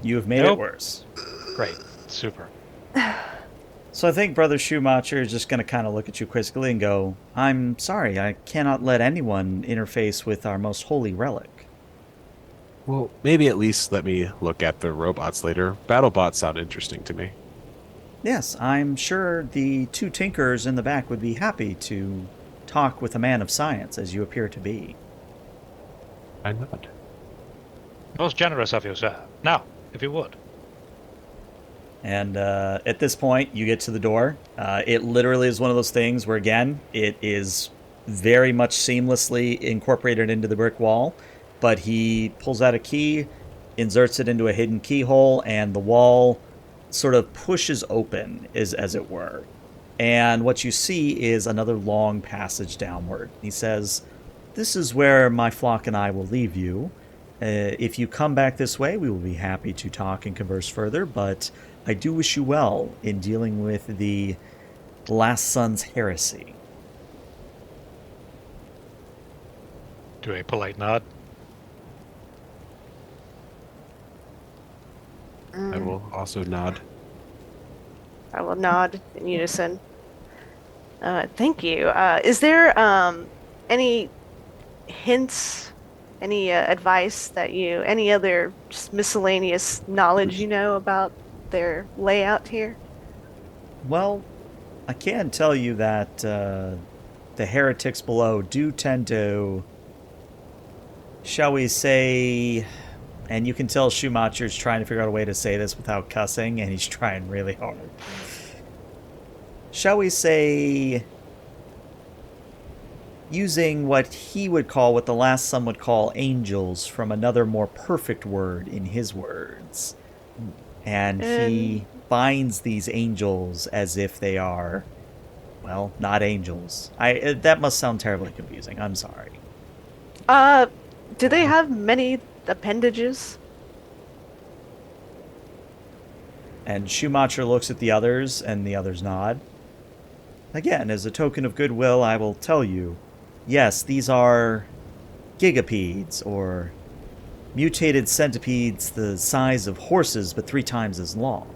You have made it worse. Great, super. So I think Brother Schumacher is just going to kind of look at you quizzically and go, "I'm sorry, I cannot let anyone interface with our most holy relic." Well, maybe at least let me look at the robots later. BattleBots sound interesting to me. Yes, I'm sure the 2 tinkers in the back would be happy to talk with a man of science, as you appear to be. I nod. Most generous of you, sir. Now, if you would. And at this point, you get to the door. It literally is one of those things where, again, it is very much seamlessly incorporated into the brick wall. But he pulls out a key, inserts it into a hidden keyhole, and the wall sort of pushes open, as it were. And what you see is another long passage downward. He says, "This is where my flock and I will leave you. If you come back this way, we will be happy to talk and converse further, but I do wish you well in dealing with the Last Son's heresy." Do a polite nod. I will also nod. I will nod in unison. Thank you. Is there any hints, any advice that any other just miscellaneous knowledge you know about their layout here? Well, I can tell you that the heretics below do tend to, shall we say, and you can tell Schumacher's trying to figure out a way to say this without cussing, and he's trying really hard. Shall we say, using what he would call, what the last son would call, angels from another more perfect word in his words. And he binds these angels as if they are, well, not angels. That must sound terribly confusing. I'm sorry. Do they have many appendages? And Schumacher looks at the others, and the others nod. Again, as a token of goodwill, I will tell you, yes, these are gigapedes, or mutated centipedes the size of horses but 3 times as long.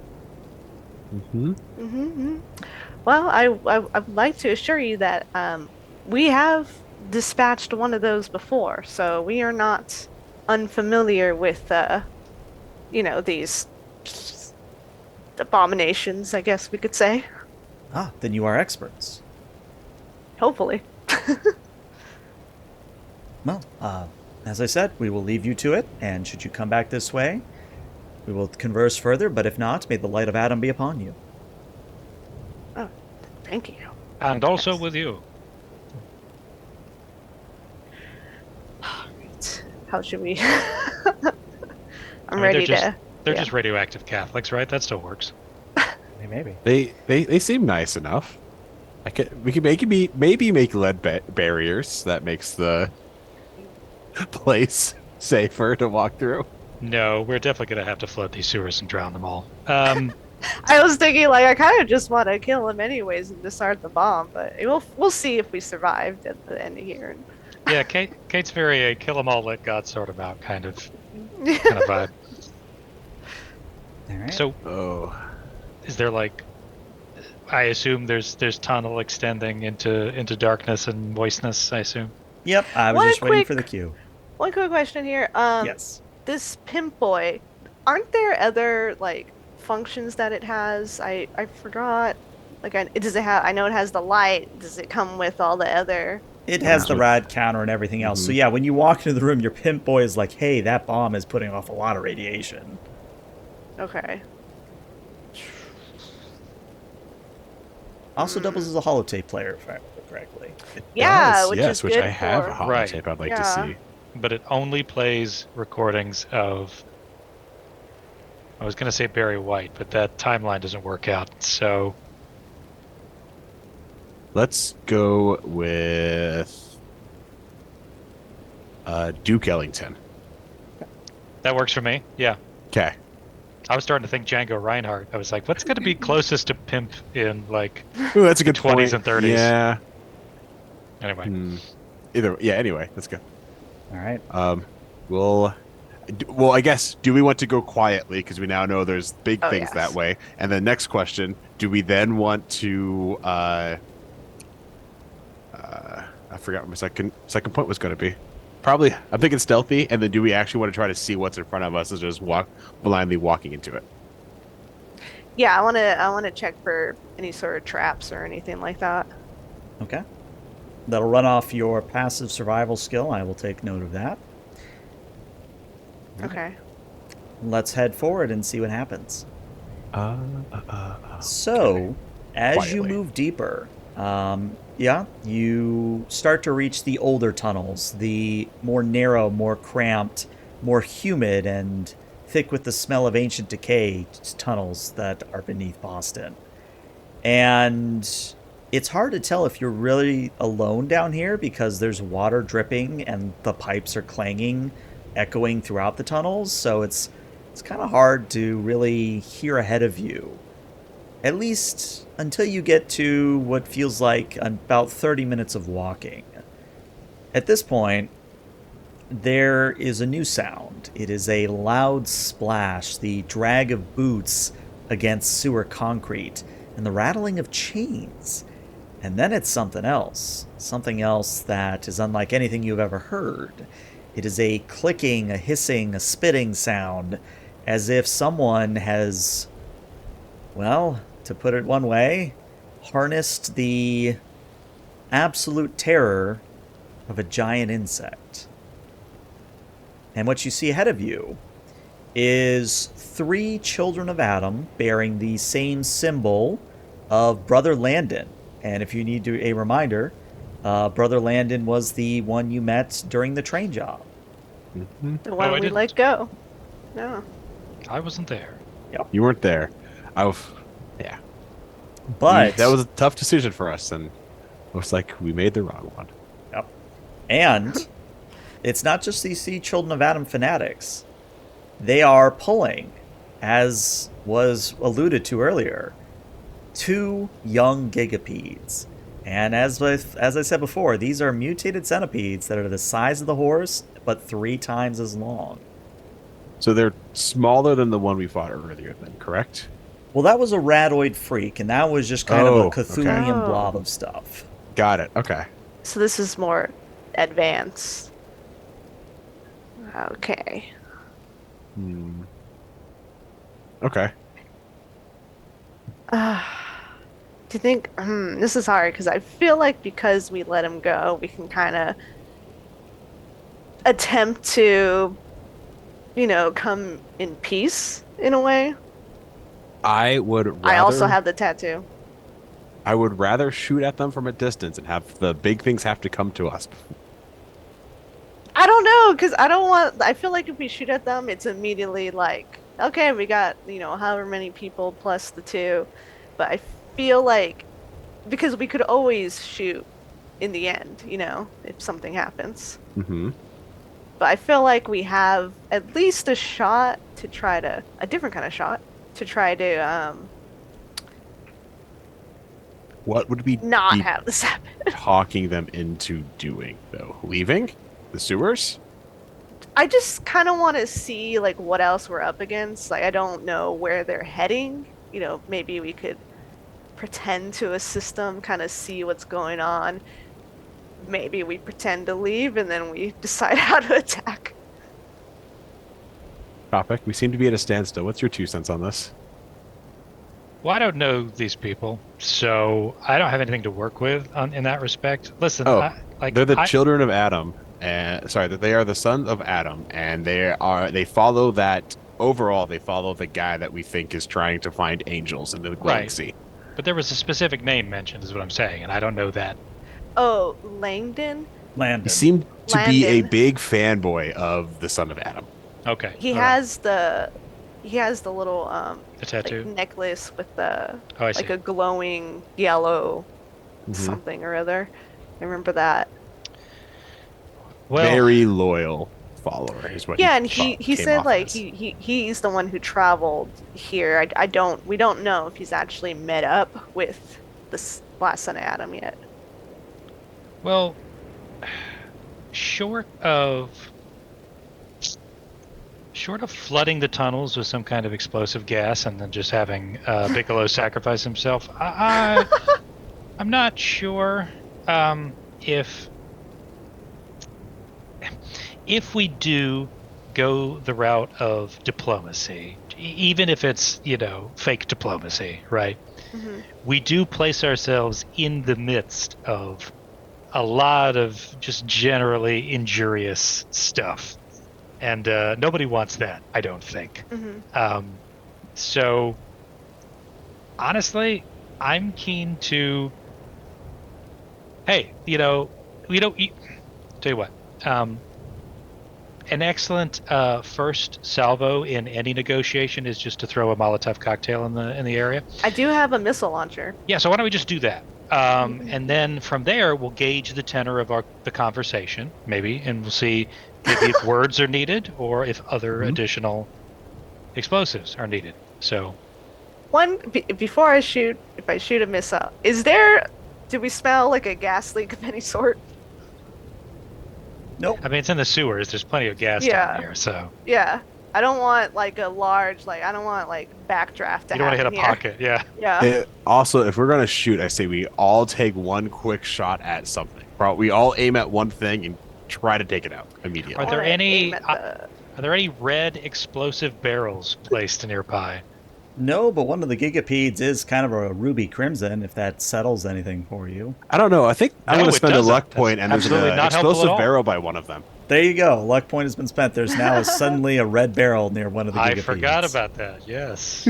Well, I would like to assure you that we have dispatched one of those before, so we are not unfamiliar with, these abominations, I guess we could say. Ah, then you are experts. Hopefully. Well, as I said, we will leave you to it, and should you come back this way, we will converse further, but if not, may the light of Adam be upon you. Oh, thank you. And also with you. Alright. How should we... I'm I mean, ready They're yeah. just radioactive Catholics, right? That still works. Maybe. They seem nice enough. We can maybe make lead barriers. That makes the place safer to walk through. No, we're definitely going to have to flood these sewers and drown them all. I was thinking, like, I kind of just want to kill him anyways and discard the bomb, but we'll see if we survived at the end of here. Yeah, Kate's very kill 'em all, let God sort 'em out kind of vibe. All right. So, is there like? I assume there's tunnel extending into darkness and moistness. I assume. Yep, I was just waiting for the cue. One quick question here. Yes. This pimp boy, aren't there other like functions that it has? I forgot. Like, does it have? I know it has the light. Does it come with all the other? It has the rad counter and everything else. So yeah, when you walk into the room, your pimp boy is like, "Hey, that bomb is putting off a lot of radiation." Okay. Also doubles as a holotape player, if I remember correctly. Yeah, which yes, is which good I have for- a holotape Right. I'd like Yeah. to see. But it only plays recordings of. I was going to say Barry White, but that timeline doesn't work out. So Let's go with Duke Ellington. that works for me. Yeah. Okay. I was starting to think Django Reinhardt. I was like, what's going to be closest to pimp in like Ooh, that's a good 20s point. and 30s. Yeah. Anyway. Anyway, let's go. All right. Well, I guess, do we want to go quietly because we now know there's big Oh, things yes. that way? And the next question, do we then want to I forgot what my second point was going to be. Probably, I'm thinking stealthy, and then do we actually want to try to see what's in front of us and just blindly walking into it? Yeah, I want to check for any sort of traps or anything like that. Okay. That'll run off your passive survival skill. I will take note of that. Okay. Let's head forward and see what happens. So, as you Quietly. move deeper, you start to reach the older tunnels, the more narrow, more cramped, more humid, and thick with the smell of ancient decay tunnels that are beneath Boston. And it's hard to tell if you're really alone down here because there's water dripping and the pipes are clanging, echoing throughout the tunnels, so it's kind of hard to really hear ahead of you. At least until you get to what feels like about 30 minutes of walking. At this point, there is a new sound. It is a loud splash, the drag of boots against sewer concrete, and the rattling of chains. And then it's something else that is unlike anything you've ever heard. It is a clicking, a hissing, a spitting sound, as if someone has, well, to put it one way, harnessed the absolute terror of a giant insect. And what you see ahead of you is 3 children of Adam bearing the same symbol of Brother Landon. And if you need a reminder, Brother Landon was the one you met during the train job. The one I we didn't. let go. No. I wasn't there. You weren't there. Yeah. But that was a tough decision for us, and looks like we made the wrong one. Yep. And it's not just these Children of Adam fanatics. They are pulling, as was alluded to earlier, 2 young gigapedes. And as I said before, these are mutated centipedes that are the size of the horse, but 3 times as long. So they're smaller than the one we fought earlier, then, correct? Well, that was a radoid freak, and that was just kind of a okay. Cthulhian Oh. blob of stuff. Got it. Okay. So this is more advanced. Okay. Okay. Do you think this is hard because I feel like because we let him go, we can kind of attempt to, come in peace in a way. I would rather, I also have the tattoo. I would rather shoot at them from a distance and have the big things have to come to us. I don't know because I feel like if we shoot at them, it's immediately like, okay, we got, however many people plus the 2. But I feel like because we could always shoot in the end, if something happens. Mm-hmm. But I feel like we have at least a shot to try to, a different kind of shot to try to What would we not be have this happen. talking them into doing, though? Leaving the sewers? I just kind of want to see like what else we're up against. Like I don't know where they're heading. Maybe we could pretend to assist them, kind of see what's going on. Maybe we pretend to leave and then we decide how to attack. Topic. We seem to be at a standstill. What's your 2 cents on this? Well, I don't know these people, so I don't have anything to work with in that respect. Listen, Oh, they're the I- children of Adam. And sorry, that they are the sons of Adam, and they follow that. Overall, they follow the guy that we think is trying to find angels in the galaxy. But there was a specific name mentioned, is what I'm saying, and I don't know that. Oh, Langdon? Landon. He seemed to be a Landon. big fanboy of the son of Adam. Okay. He all right. has the little The tattoo. like necklace with the Oh, I see. like a glowing yellow Mhm. something or other. I remember that. Well, Very loyal follower is what. Yeah, and he came said off like as. he's the one who traveled here. We don't know if he's actually met up with the last son of Adam yet. well, short of flooding the tunnels with some kind of explosive gas and then just having Bigelow sacrifice himself, I'm not sure if we do go the route of diplomacy, even if it's fake diplomacy, right? Mhm. We do place ourselves in the midst of a lot of just generally injurious stuff, and nobody wants that, I don't think. Mhm. So honestly, I'm keen to. Hey, we don't. Tell you what. An excellent first salvo in any negotiation is just to throw a Molotov cocktail in the area. I do have a missile launcher. Yeah, so why don't we just do that? And then from there, we'll gauge the tenor of the conversation, maybe, and we'll see maybe if words are needed or if other additional explosives are needed. So, Before if I shoot a missile, do we smell like a gas leak of any sort? Nope. I mean, it's in the sewers. There's plenty of gas Yeah. down here, so Yeah. I don't want like a large, I don't want like backdraft to you don't want to hit happen a here. pocket. Yeah. Yeah. Also, if we're gonna shoot, I say we all take one quick shot at something. We all aim at one thing and try to take it out immediately. Are there I wanna any- aim at the- Are there any red explosive barrels placed nearby? No, but one of the gigapeds is kind of a ruby crimson, if that settles anything for you. I don't know. I think I'm No, gonna it spend a doesn't. luck point, That's and there's absolutely an not helpful at explosive all. barrel by one of them. There you go. Luck point has been spent. There's now suddenly a red barrel near one of the gigapeds. I forgot about that. Yes.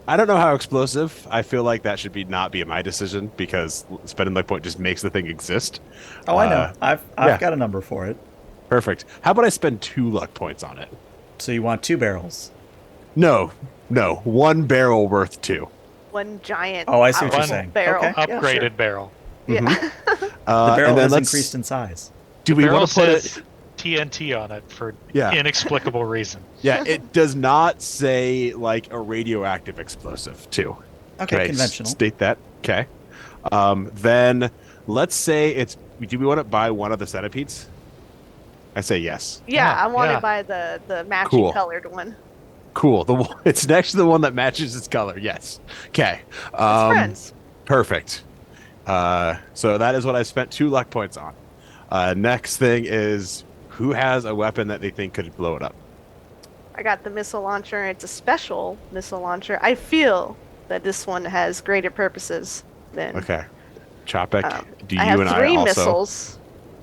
I don't know how explosive. I feel like that should not be my decision because spending luck point just makes the thing exist. Oh, I know. I've yeah. got a number for it. Perfect. How about I spend 2 luck points on it? So you want 2 barrels. No, 1 barrel worth 2. one giant Oh, I see what you're One saying. barrel. Okay, yeah, Upgraded sure. barrel. Yeah. The And barrel then has let's- increased in size. Do we Barrel want to put says it? TNT on it for Yeah. inexplicable reason. Yeah, it does not say like a radioactive explosive too. Okay, Can I conventional. state that. Okay. Then let's say it's. Do we want to buy one of the centipedes? I say yes. Yeah, Yeah, I want yeah. to buy the matching Cool. colored one. Cool. It's next to the one that matches its color. Yes. Okay. It's friends. Perfect. So that is what I spent 2 luck points on. Next thing is who has a weapon that they think could blow it up. I got the missile launcher. It's a special missile launcher. I feel that this one has greater purposes than. Okay. Chopek, do you I have and 3 I also? missiles.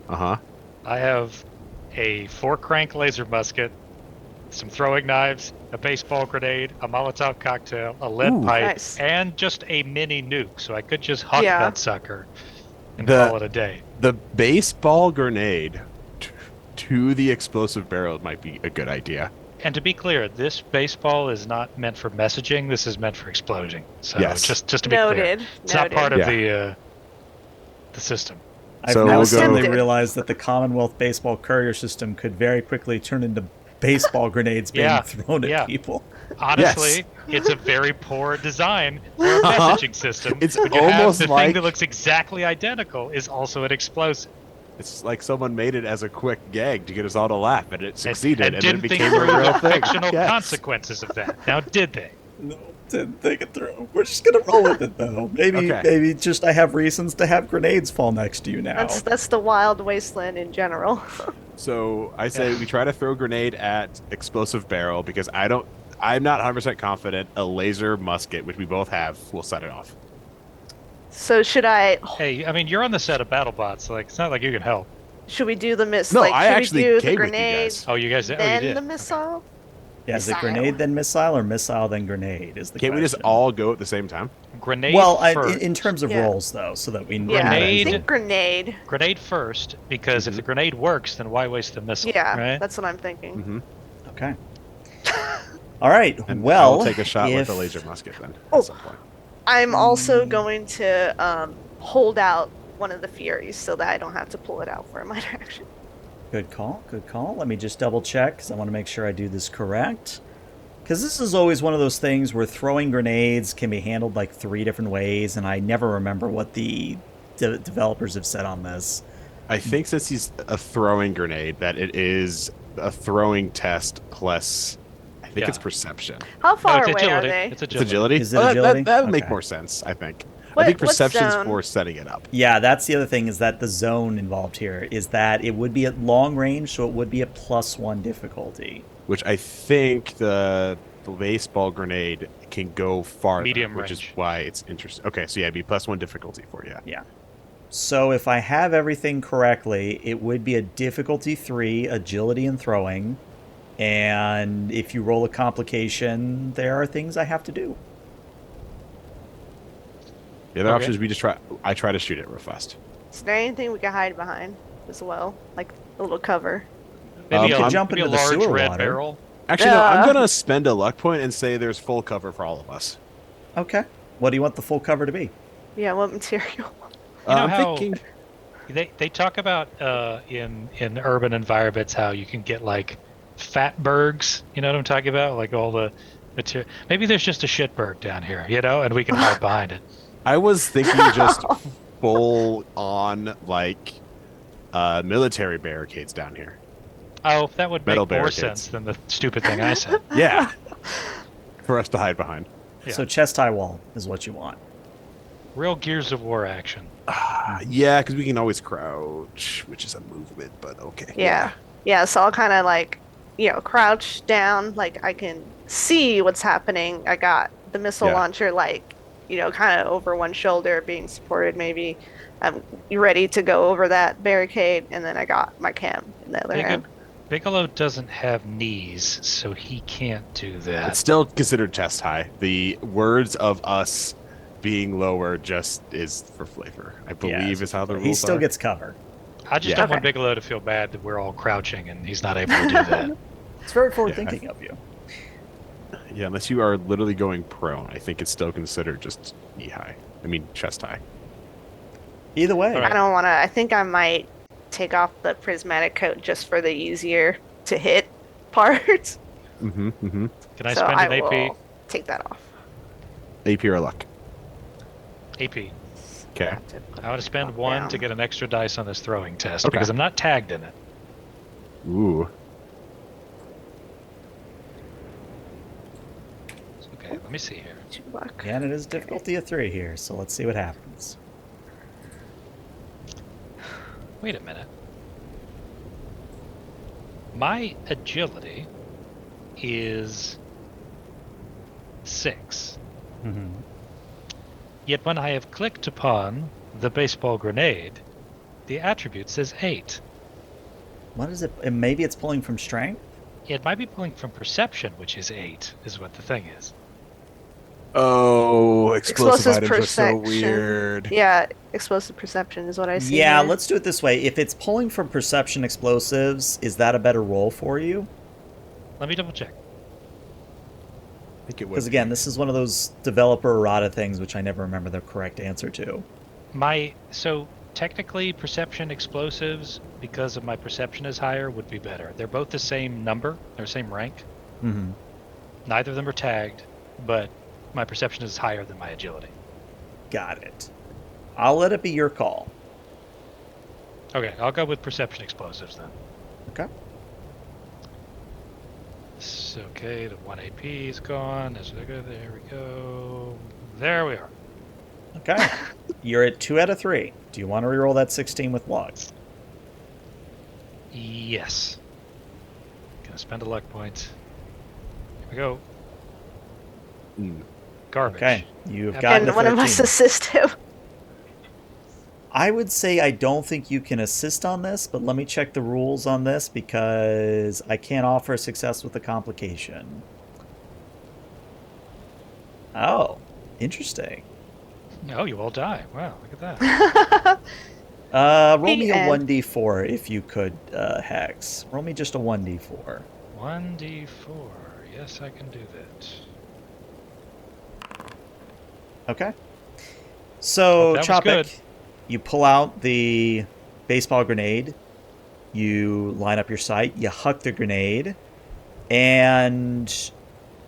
Uh-huh. I have a 4-crank laser musket, some throwing knives, a baseball grenade, a Molotov cocktail, a lead Ooh. pipe, Nice. and just a mini nuke. So I could just huck Yeah. that sucker and The- call it a day. The baseball grenade to the explosive barrel might be a good idea. And to be clear, this baseball is not meant for messaging. This is meant for exploding. So Yes. just to be clear, Noted. it's not part of Yeah. the system. I've So now we'll go- suddenly Tempted. realized that the Commonwealth baseball courier system could very quickly turn into baseball grenades being Yeah, thrown at yeah. people. Honestly, it's a very poor design for a messaging system. It's when you have almost the like- thing that looks exactly identical is also an explosive. It's like someone made it as a quick gag to get us all to laugh, and it succeeded, and and then didn't it think became a through real the thing. fictional Yes. consequences of that. Now, did they? No, didn't think it through. We're just gonna roll with it though. Maybe, Okay. maybe just I have reasons to have grenades fall next to you now. That's the wild wasteland in general. So I say Yeah. we try to throw a grenade at explosive barrel because I'm not 100% confident a laser musket, which we both have, will set it off. So should Hey, I mean, you're on the set of BattleBots. Like, it's not like you can help. should we do the miss? No, like, I should actually we do the came with you grenade, guys. Oh, you guys did? Oh, you then did. the missile? Yeah, is it Missile. grenade then missile or missile then grenade? Is the Can't we just question. all go at the same time? Grenade Well, first. in terms of Yeah. roles though, so that we Yeah, I Grenade. think grenade. Grenade first, because if the grenade works, then why waste the missile? Yeah, right? that's what I'm thinking. Mm-hmm. Okay. All right. And well, I'll take a shot with if- the laser musket then Oh. at some point. I'm also going to hold out one of the Furies so that I don't have to pull it out for a minor action. Good call. Good call. Let me just double check because I want to make sure I do this correct. Because this is always one of those things where throwing grenades can be handled like 3 different ways, and I never remember what the developers have said on this. I think since he's a throwing grenade, that it is a throwing test plus, I think Yeah. it's perception. How No, far it's away are agility. they? It's It's agility. agility? Is it Oh, agility? That would make Okay. more sense, I think. What- I think what perception's zone? for setting it up. Yeah, that's the other thing is that the zone involved here is that it would be at long range, so it would be a +1 difficulty. Which I think the baseball grenade can go farther, Medium which is range. why it's interesting. Okay, so yeah, it'd be +1 difficulty for you. Yeah. So if I have everything correctly, it would be a difficulty 3, agility and throwing. And if you roll a complication, there are things I have to do. The other Okay. option is I try to shoot it real fast. Is there anything we can hide behind as well? Like a little cover? Maybe You could jump maybe into a the large sewer red water. barrel. Actually, no, I'm Yeah. going to spend a luck point and say there's full cover for all of us. Okay. What do you want the full cover to be? Yeah, what material? You know I'm how thinking they talk about in urban environments how you can get like fatbergs. You know what I'm talking about? Like all the material. Maybe there's just a shitberg down here, you know, and we can hide behind it. I was thinking just full on like military barricades down here. Oh, that would make Metal more barricades. sense than the stupid thing I said. Yeah. For us to hide behind. Yeah. So chest high wall is what you want. Real Gears of War action. Yeah, because we can always crouch, which is a movement, but okay. Yeah. Yeah, so I'll kind of like, crouch down. Like I can see what's happening. I got the missile Yeah. launcher, like, kind of over one shoulder being supported maybe. I'm ready to go over that barricade, and then I got my cam in the other hand. Bigelow doesn't have knees, so he can't do that. It's still considered chest high. The words of us being lower just is for flavor. I believe is how the rules He still are. gets cover. I just Yeah. don't want Okay. Bigelow to feel bad that we're all crouching and he's not able to do that. It's very forward thinking of you. Yeah, unless you are literally going prone, I think it's still considered just knee high. I mean, chest high. Either way. All right. I don't want to. I think I might take off the prismatic coat just for the easier to hit part. Mm-hmm. Mm-hmm. Can I so spend I an AP? will take that off. AP or luck. AP. Okay. I want to spend 1 to get an extra dice on this throwing test Okay. because I'm not tagged in it. Ooh. Okay, let me see here. 2 luck. And it is difficulty of 3 here, so let's see what happens. Wait a minute. My agility is 6. Mm-hmm. Yet when I have clicked upon the baseball grenade, the attribute says 8. What is it? And maybe it's pulling from strength? It might be pulling from perception, which is 8, is what the thing is. Oh, explosive items are so perception. weird. Yeah, explosive perception is what I see. Yeah, here. let's do it this way. If it's pulling from perception explosives, is that a better roll for you? Let me double check. I think it would. Because again, this is one of those developer errata things which I never remember the correct answer to. So technically perception explosives, because of my perception is higher, would be better. They're both the same number, they're the same rank. Mm-hmm. Neither of them are tagged, but my perception is higher than my agility. Got it. I'll let it be your call. Okay, I'll go with perception explosives then. Okay. So, okay, the 1 AP is gone. There we go. There we are. Okay. You're at 2 out of 3. Do you want to reroll that 16 with luck? Yes. Gonna spend a luck point. Here we go. Hmm. Garbage. Okay. You've gotten And a one 13. of us assist him. I would say I don't think you can assist on this, but let me check the rules on this because I can't offer success with a complication. Oh, interesting. Oh, you all die. Wow, look at that. Roll me a And- 1d4 if you could, Hex. Roll me just a 1d4. 1d4. Yes, I can do that. Okay. So, That was good. Chopik, you pull out the baseball grenade, you line up your sight, you huck the grenade, and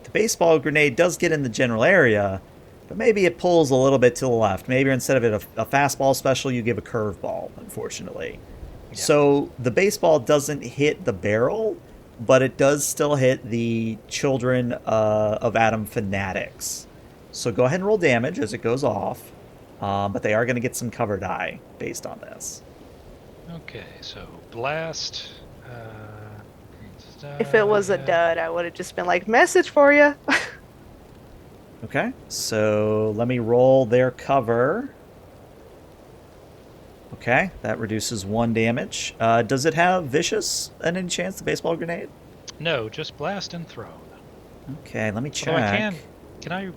the baseball grenade does get in the general area, but maybe it pulls a little bit to the left. Maybe instead of it a fastball special, you give a curveball, unfortunately. Yeah. So the baseball doesn't hit the barrel, but it does still hit the children of Adam fanatics. So go ahead and roll damage as it goes off, but they are going to get some cover die based on this. Okay, so blast. If it was a dud, I would have just been like, message for you. Okay, so let me roll their cover. Okay, that reduces 1 damage. Does it have vicious at any chance, the baseball grenade? No, just blast and thrown. Okay, let me check. Although can I?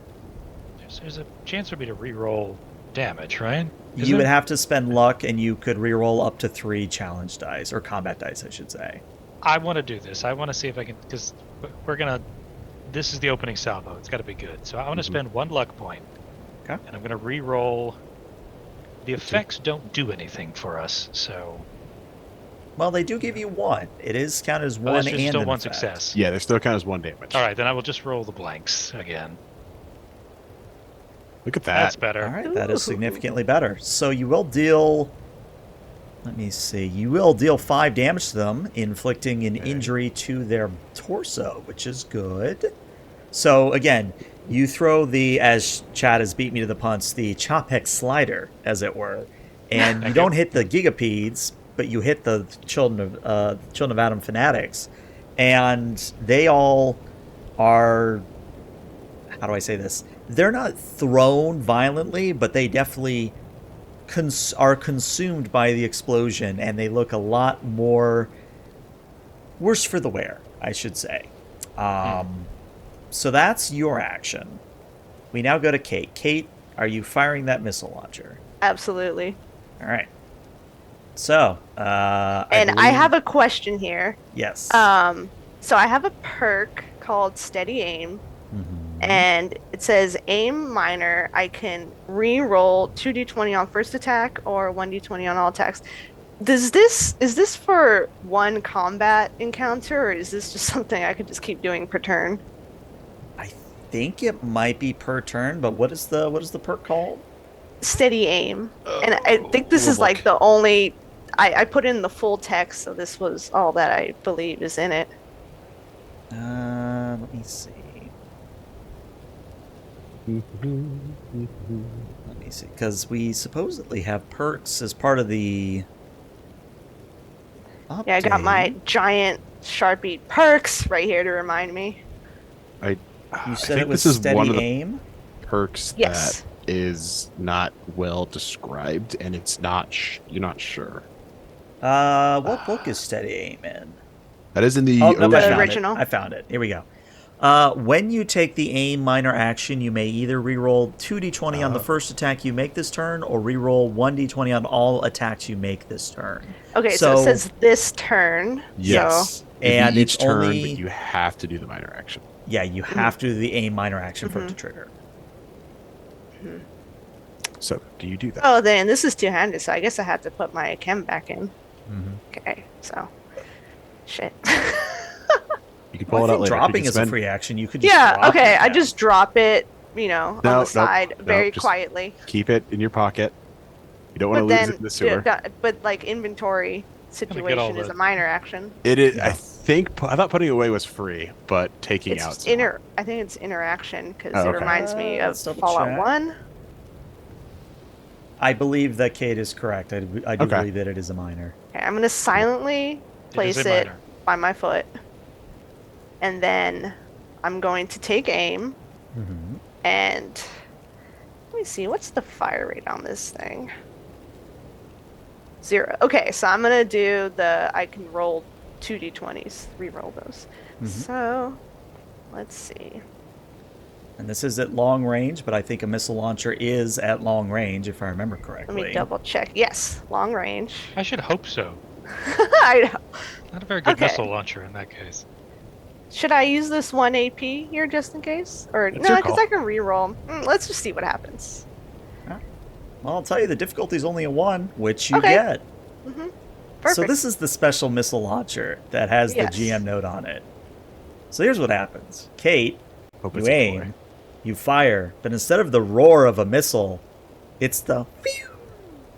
There's a chance for me to re-roll damage, right? Is You would there? have to spend luck, and you could reroll up to 3 challenge dice, or combat dice, I should say. I want to do this. I want to see if I can, because we're gonna. This is the opening salvo. It's got to be good. So I want to spend 1 luck point. Okay. And I'm gonna re-roll. The effects don't do anything for us, so. Well, they do give you 1. It is counted as 1 That's and just still an 1 effect. success. Yeah, there still counts 1 damage. All right, then I will just roll the blanks again. Look at that. That's better. All right, that is significantly better. So you will deal. Let me see. You will deal 5 damage to them, inflicting an injury to their torso, which is good. So again, you throw the, as Chad has beat me to the punch, the Chopek slider, as it were, and you don't hit the Gigapeds, but you hit the children of Adam fanatics, and they all are. How do I say this? They're not thrown violently, but they definitely are consumed by the explosion, and they look a lot more worse for the wear, I should say. So that's your action. We now go to Kate. Kate, are you firing that missile launcher? Absolutely. All right. So, I believe- have a question here. Yes. So I have a perk called Steady Aim, Mhm. and it says aim minor. I can re-roll 2d20 on first attack or 1d20 on all attacks. Is this for one combat encounter, or is this just something I could just keep doing per turn? I think it might be per turn, but what is the perk called? steady aim. And I think this is like the only. I put in the full text, so this was all that I believe is in it. Let me see. Let me see, because we supposedly have perks as part of the. Update. Yeah, I got my giant Sharpie perks right here to remind me. You I said think it was this is steady one of the aim. perks Yes. that is not well described, and it's not. You're not sure. What book is steady aim in? That is in the Oh, no, original. original. I found it. Here we go. When you take the aim minor action, you may either reroll 2d20 on the first attack you make this turn, or reroll 1d20 on all attacks you make this turn. Okay, so it says this turn. Yes. So, And each it's turn, only. but you have to do the minor action. Yeah, you have to do the aim minor action for it to trigger. So, do you do that? oh, then this is two-handed, so I guess I have to put my chem back in. Okay, so shit. You can pull Well, I it out think later. dropping You is can a spend- free action. You could just Yeah, drop okay, it I down. just drop it, on No, the nope, side no, very just- quietly. Keep it in your pocket. You don't want But to lose then, it in the sewer. but like inventory situation is the- a minor action. It is. Yeah. I thought putting away was free, but taking out. It's I think it's interaction because Oh, it okay. reminds me of Let's double Fallout check. 1. I believe that Kate is correct. I do Okay. believe that it is a minor. Okay, I'm gonna silently place is a it minor. by my foot, and then I'm going to take aim. Mm-hmm. And let me see, what's the fire rate on this thing? 0. Okay, so I'm gonna do I can roll 2d20s, re-roll those. So let's see. And this is at long range, but I think a missile launcher is at long range, if I remember Let correctly. me double check. Yes, long range. I should hope so. I know. Not a very good Okay. missile launcher in that case. Should I use this 1 AP here just in case? Or It's no, your because call. I can re-roll. Let's just see what happens. Well, I'll tell you, the difficulty is only a 1, which you Okay. get. Perfect. So this is the special missile launcher that has Yes. the GM note on it. So here's what happens. Kate, Hope you it's a aim, boy. you fire, but instead of the roar of a missile, it's the phew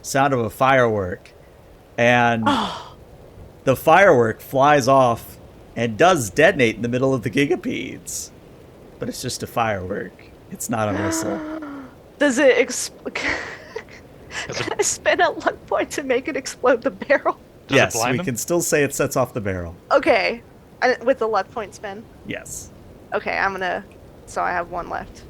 sound of a firework. And the firework flies off and does detonate in the middle of the gigapedes. But it's just a firework. It's not a missile. Does it Does Can it, I spend a luck point to make it explode the barrel? does it Yes, blind we them? can still say it sets off the barrel. Okay. With the luck point spin? Yes. Okay, I'm gonna... So I have 1 left.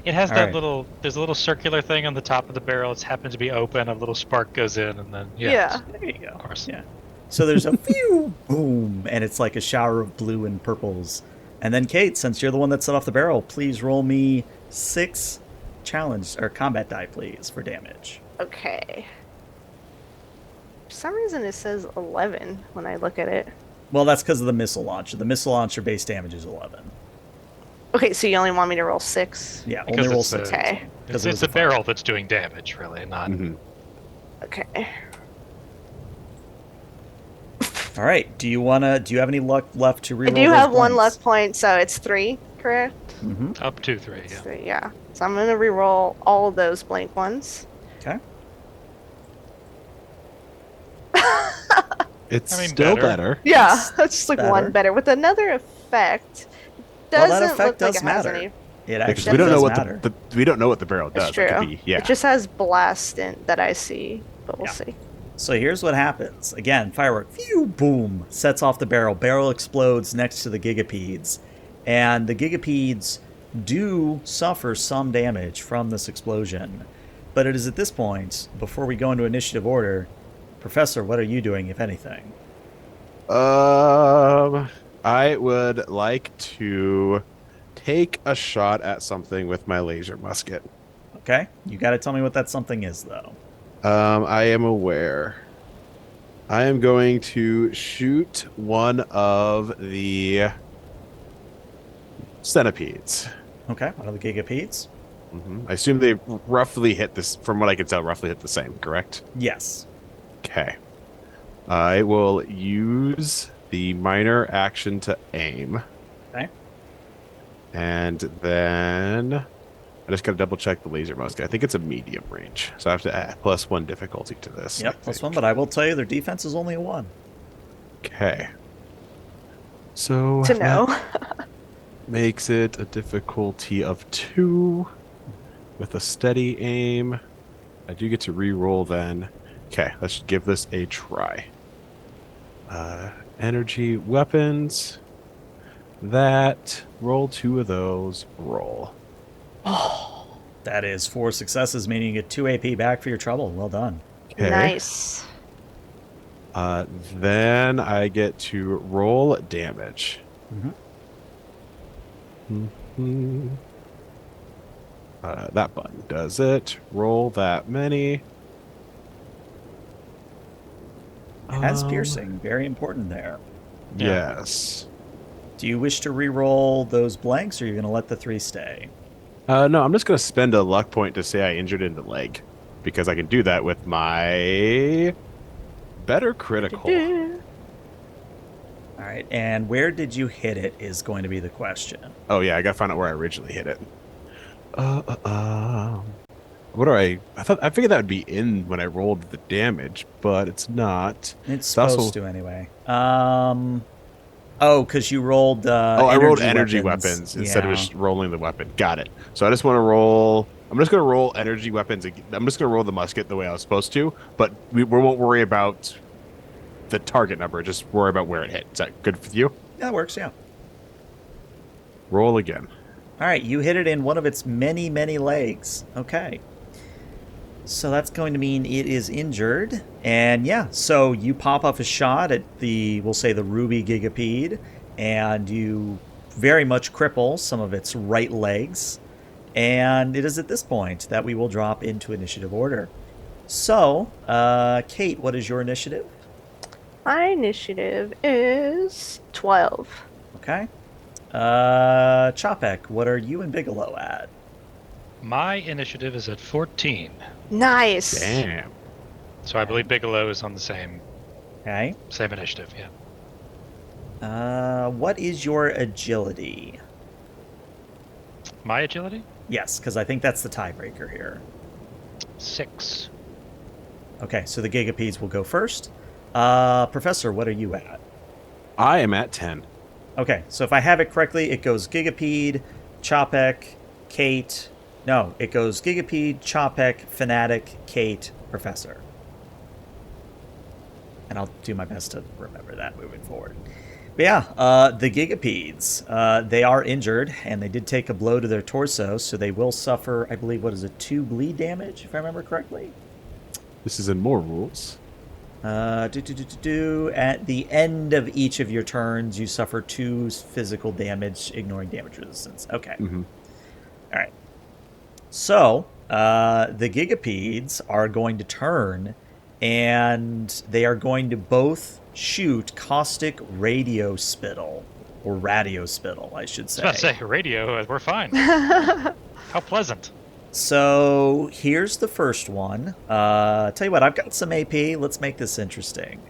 It has All that right. little. There's a little circular thing on the top of the barrel. It's happened to be open. A little spark goes in, and then Yeah. There you go. of course. Yeah. So there's a phew, boom, and it's like a shower of blue and purples. And then Kate, since you're the one that set off the barrel, please roll me 6 challenge or combat die, please, for damage. Okay. For some reason it says 11 when I look at it. Well, that's because of the missile launcher. The missile launcher base damage is 11. Okay, so you only want me to roll 6? Yeah, Because only roll it's 6. the- Okay. Because It's, it it's was the a fire. barrel that's doing damage, really, not. Mhm. Okay. All right. Do you have any luck left to reroll? I do have 1 luck point, so it's 3, correct? Mm-hmm. Up to 3. It's Yeah. 3, yeah. So I'm gonna re-roll all of those blank ones. Okay. It's I mean, still better. better. Yeah, It's that's just like better. 1 better. With another effect, Well, doesn't that effect look like does it has matter. any. It Because actually we don't know does what matter. we don't know what the barrel does. It's It true. could be, yeah. It just has blast in that I see, but we'll Yeah. see. So here's what happens. Again, firework, phew, boom, sets off the barrel. Barrel explodes next to the gigapedes. And the gigapedes do suffer some damage from this explosion. But it is at this point, before we go into initiative order, Professor, what are you doing, if anything? I would like to take a shot at something with my laser musket. Okay? You gotta tell me what that something is, though. I am aware. I am going to shoot one of the centipedes. Okay, one of the gigapedes? I assume they roughly hit this, from what I can tell, roughly hit the same, correct? Yes. Okay. I will use the minor action to aim. Okay. And then I just gotta double check the laser musket. I think it's a medium range, so I have to add +1 difficulty to this. Yep, +1, but I will tell you their defense is only a 1. Okay. So To know. that makes it a difficulty of 2 with a steady aim. I do get to re-roll then. Okay, let's give this a try. Energy weapons. That. Roll 2 of those. Roll. That is 4 successes, meaning you get 2 AP back for your trouble. Well done. Okay. Nice. Then I get to roll damage. Mm-hmm. That button does it. Roll that many. Has piercing. Very important there. Yeah. Yes. Do you wish to re-roll those blanks, or are you going to let the 3 stay? No, I'm just going to spend a luck point to say I injured in the leg. Because I can do that with my better critical. All right, and where did you hit it is going to be the question. Oh, yeah, I got to find out where I originally hit it. What do I figured that would be in when I rolled the damage, but it's not. It's also- supposed to anyway. Because you rolled. I rolled energy weapons instead of just rolling the weapon. Got it. So I just want to roll. I'm just going to roll energy weapons. I'm just going to roll the musket the way I was supposed to, but we won't worry about the target number. Just worry about where it hit. Is that good for you? Yeah, that works. Yeah. Roll again. All right, you hit it in one of its many, many legs. Okay. So that's going to mean it is injured. And yeah, so you pop off a shot at we'll say the ruby gigapede, and you very much cripple some of its right legs. And it is at this point that we will drop into initiative order. So, Kate, what is your initiative? My initiative is 12. Okay. Chopek, what are you and Bigelow at? My initiative is at 14. Nice. Damn. So I believe Bigelow is on the same Okay. initiative, yeah. What is your agility? My agility? Yes, because I think that's the tiebreaker here. 6. Okay, so the gigapedes will go first. Professor, what are you at? I am at 10. Okay, so if I have it correctly, it goes Gigapede, Chopek, Kate. No, it goes Gigapede, Chopek, Fanatic, Kate, Professor. And I'll do my best to remember that moving forward. But yeah, the Gigapedes, they are injured, and they did take a blow to their torso, so they will suffer, I believe, 2 bleed damage, if I remember correctly? This is in more rules. At the end of each of your turns, you suffer 2 physical damage, ignoring damage resistance. Okay. Mm-hmm. All right. So, the Gigapedes are going to turn, and they are going to both shoot caustic radio spittle, or radio spittle, I should say. I was about to say, radio, we're fine. How pleasant. So here's the first one. Tell you what, I've got some AP. Let's make this interesting.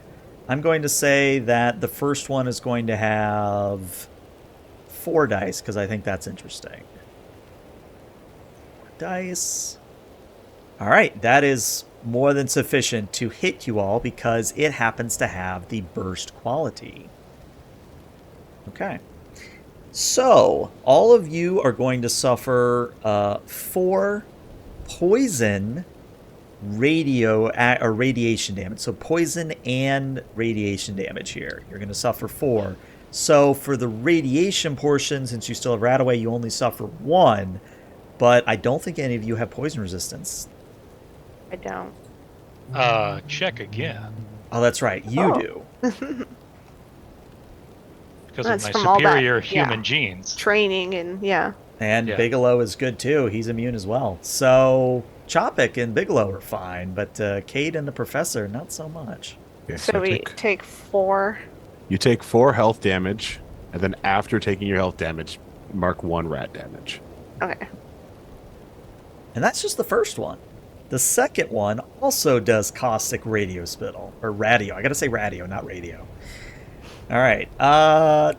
I'm going to say that the first one is going to have 4 dice, because I think that's interesting. 4 dice. All right, that is more than sufficient to hit you all, because it happens to have the burst quality. Okay. So, all of you are going to suffer 4 poison radiation damage. So, poison and radiation damage here. You're going to suffer 4. So, for the radiation portion, since you still have Radaway, you only suffer 1. But I don't think any of you have poison resistance. I don't. Check again. Oh, that's right. You do. Because That's of my from all that, superior yeah. human genes. Training and yeah. And Yeah. Bigelow is good too. He's immune as well. So Chopik and Bigelow are fine, but Cade and the Professor, not so much. Okay, So we take 4. You take 4 health damage, and then after taking your health damage, mark 1 rat damage. Okay. And that's just the first one. The second one also does caustic radio spittle. Or radio. I gotta say radio, not radio. Alright. I'm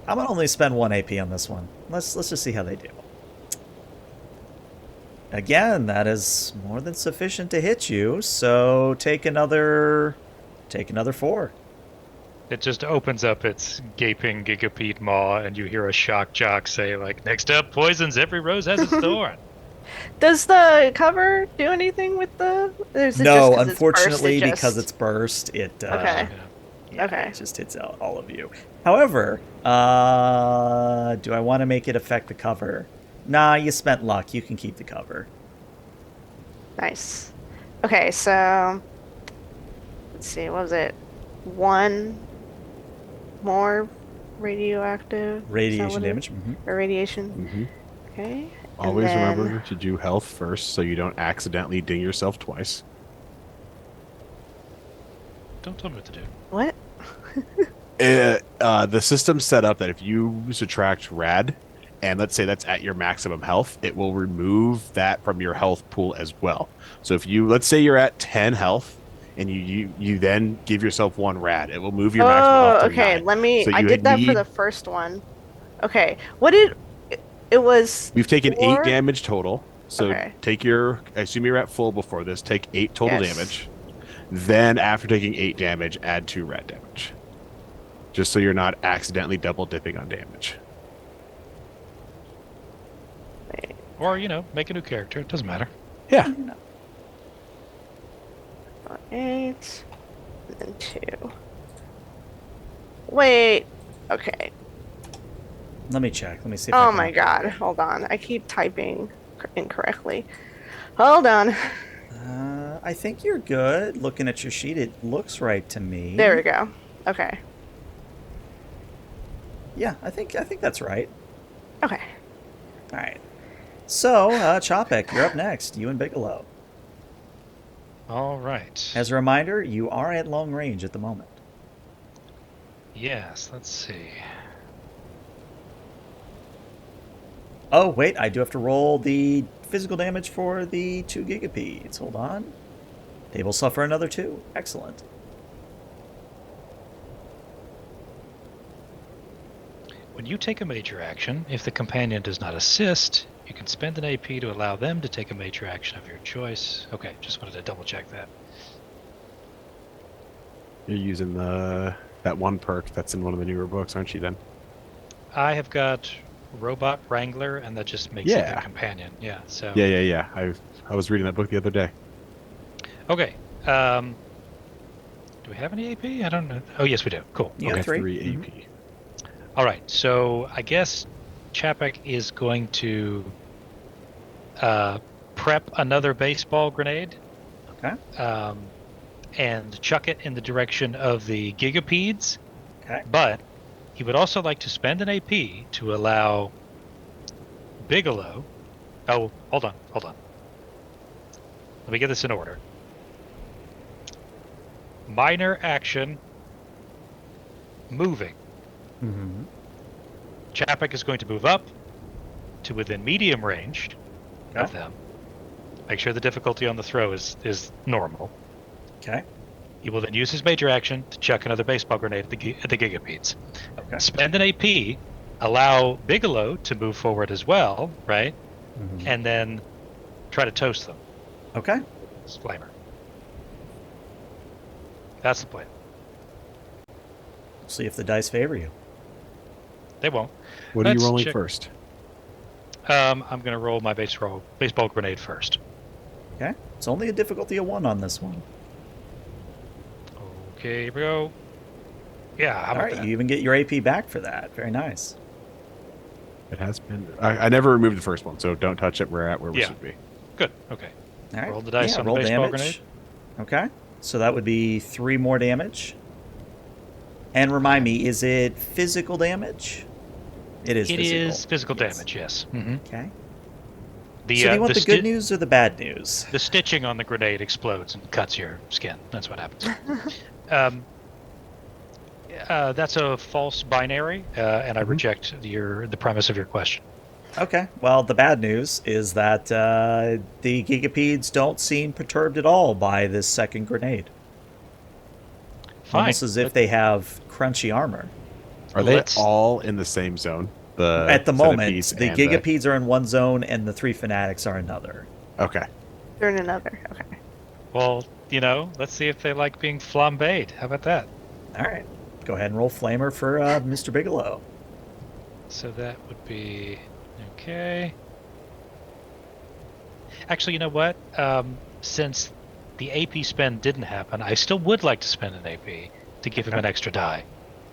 gonna only spend 1 AP on this one. Let's just see how they do. Again, that is more than sufficient to hit you. So take another 4. It just opens up its gaping gigapede maw, and you hear a shock jock say, like, "Next up, poisons. Every rose has its thorn." Does the cover do anything with the? Or is it just No, 'cause it's burst, unfortunately, it just- because it's burst, it Okay. yeah, Okay. it just hits all of you. However, do I want to make it affect the cover? Nah, you spent luck. You can keep the cover. Nice. Okay, so let's see. What was it? One more radioactive is that Radiation what it- damage. or radiation. Mm-hmm. Okay. and Always then- remember to do health first so you don't accidentally ding yourself twice. Don't tell me what to do. What? The system's set up that if you subtract rad, and let's say that's at your maximum health, it will remove that from your health pool as well. So if you, let's say you're at 10 health, and you then give yourself 1 rad, it will move your maximum Oh, health to okay. 9. Let me. So I you did that for need- the first one. Okay. What did? It was. We've taken 4? 8 damage total. So Okay. take your, I assume you're at full before this, take 8 total Yes. damage. Then after taking 8 damage, add 2 red damage. Just so you're not accidentally double dipping on damage. Or, make a new character. It doesn't matter. Yeah. 8, and then 2. Wait. Okay. Let me check. Let me see if I Oh can- my god. Hold on. I keep typing incorrectly. Hold on. I think you're good. Looking at your sheet, it looks right to me. There we go. Okay. Yeah, I think that's right. Okay. All right. So, Chopek, you're up next. You and Bigelow. All right. As a reminder, you are at long range at the moment. Yes, let's see. Oh, wait, I do have to roll the physical damage for the 2 gigapedes. Hold on. They will suffer another 2. Excellent. When you take a major action, if the companion does not assist, you can spend an AP to allow them to take a major action of your choice. Okay, just wanted to double check that. You're using that one perk that's in one of the newer books, aren't you then? I have got Robot Wrangler, and that just makes it Yeah. a companion. Yeah, so... Yeah. I was reading that book the other day. Okay. Do we have any AP? I don't know. Oh, yes, we do. Cool. You got Okay. 3. AP. All right, so I guess Chapek is going to prep another baseball grenade Okay. and chuck it in the direction of the gigapedes. Okay. But he would also like to spend an AP to allow Bigelow. Oh, hold on. Let me get this in order. Minor action, moving. Mm-hmm. Chapek is going to move up to within medium range of them. Make sure the difficulty on the throw is normal. Okay. He will then use his major action to chuck another baseball grenade at the gigapedes. Okay. Spend an AP, allow Bigelow to move forward as well, right? Mhm. And then try to toast them. Okay. Disclaimer. That's the plan. See if the dice favor you. They won't. What are you Let's rolling check- first? I'm going to roll my baseball grenade first. Okay. It's only a difficulty of 1 on this one. Okay, here we go. Yeah, how All about right. that? You even get your AP back for that. Very nice. It has been. I never removed the first one, so don't touch it. We're at where we Yeah. should be. Good. Okay. All right. Roll the dice on the roll baseball damage. Okay. So that would be 3 more damage. And remind me, is it physical damage? It is It physical. is physical damage, yes. Mm-hmm. Okay. The, So do you want the good sti- news or the bad news? The stitching on the grenade explodes and cuts your skin. That's what happens. That's a false binary, and I reject the premise of your question. Okay. Well, the bad news is that the gigapedes don't seem perturbed at all by this second grenade. Fine. Almost as if they have crunchy armor. Are they Let's- all in the same zone? At the moment, centipedes the and gigapedes are in one zone and the 3 fanatics are another. Okay. Turn another. Okay. Well, let's see if they like being flambéed. How about that? All right. Go ahead and roll Flamer for Mr. Bigelow. So that would be okay. Actually, you know what? Since the AP spend didn't happen, I still would like to spend an AP to give him an extra die.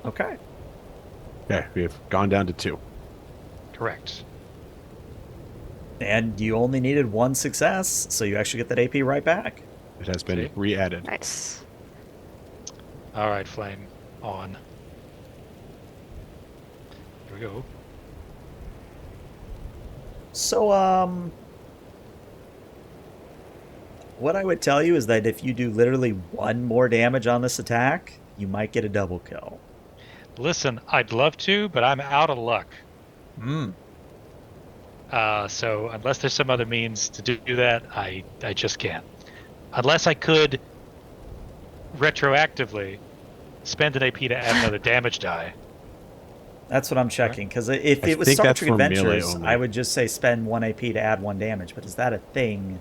Okay. Okay, we have gone down to 2. Correct. And you only needed 1 success, so you actually get that AP right back. It has been See? re-added. Nice. All right, Flame, on. Here we go. So, what I would tell you is that if you do literally 1 more damage on this attack, you might get a double kill. Listen, I'd love to, but I'm out of luck. Hmm. So unless there's some other means to do that, I just can't. Unless I could retroactively spend an AP to add another damage die. That's what I'm checking, because if I it was think Star that's Trek for melee Adventures, only. I would just say spend 1 AP to add 1 damage, but is that a thing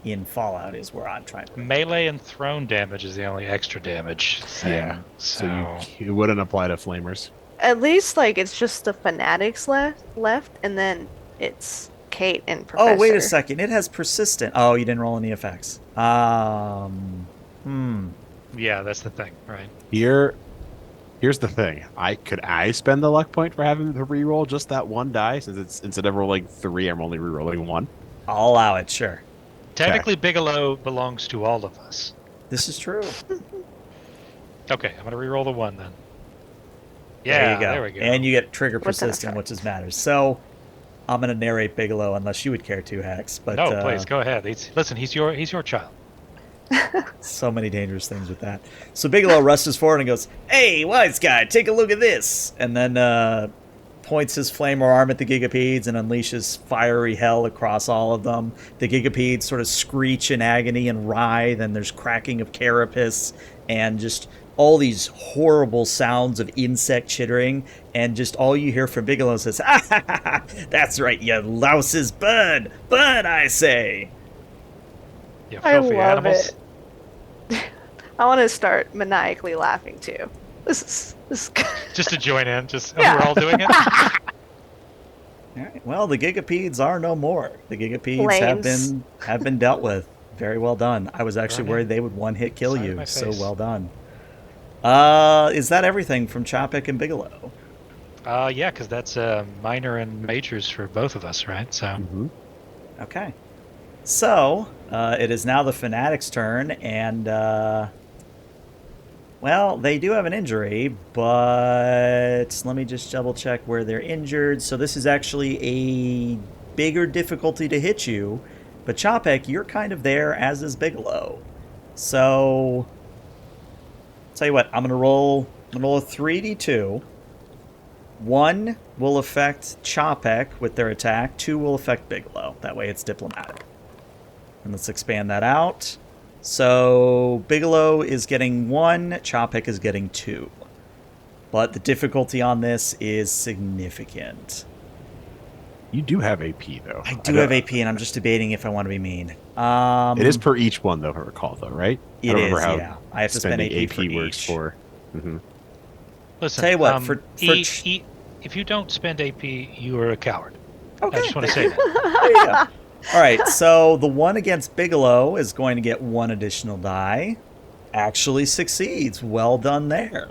in Fallout is where I'm trying to... Melee and thrown damage is the only extra damage thing. Yeah. So, So you wouldn't apply to flamers. At least like it's just the fanatics left, and then it's Kate and Professor. Oh, wait a second. It has persistent. Oh, you didn't roll any effects. yeah, that's the thing, right? Here's the thing. Could I spend the luck point for having to reroll just that 1 die, since it's instead of rolling 3, I'm only rerolling 1? I'll allow it, sure. Technically, Bigelow belongs to all of us. This is true. Okay, I'm gonna reroll the 1 then. There Yeah, you go. there we go. And you get trigger What's that persistent, effect? which is matters. So I'm going to narrate Bigelow unless you would care to, Hex. But No, please go ahead. Listen, he's your child. so many dangerous things with that. So Bigelow rushes forward and goes, "Hey, wise guy, take a look at this!" And then points his flamer arm at the Gigapeds and unleashes fiery hell across all of them. The Gigapeds sort of screech in agony and writhe, and there's cracking of carapace and just all these horrible sounds of insect chittering, and just all you hear from Bigelow says, "Ah, ha, ha, ha, that's right, you louses, bud, I say." You I filthy love animals. it. I want to start maniacally laughing too. This is Just to join in, just Yeah. we're all doing it. All right. Well, the Gigapeds are no more. The Gigapeds Flames. have been dealt with. Very well done. I was actually Right. worried they would 1-hit kill Side of you. my So face. well done. Is that everything from Chopik and Bigelow? Yeah, because that's minor and majors for both of us, right? So Mm-hmm. Okay. So, it is now the Fanatic's turn, and, well, they do have an injury, but let me just double check where they're injured. So this is actually a bigger difficulty to hit you, but Chopek, you're kind of there, as is Bigelow. So, tell you what, I'm gonna roll a 3d2. 1 will affect Chopek with their attack. 2 will affect Bigelow. That way it's diplomatic. And let's expand that out. So Bigelow is getting 1, Chopek is getting 2. But the difficulty on this is significant. You do have AP, though. I do don't- have AP, and I'm just debating if I want to be mean. It is per each one, though, if I recall, though, right? It I don't is, remember how yeah. I have to spend spending AP, for works each. for. Mm-hmm. listen. Tell you what, for if you don't spend AP, you are a coward. Okay. I just want to say that. There you go. All right, so the one against Bigelow is going to get 1 additional die. Actually succeeds. Well done there.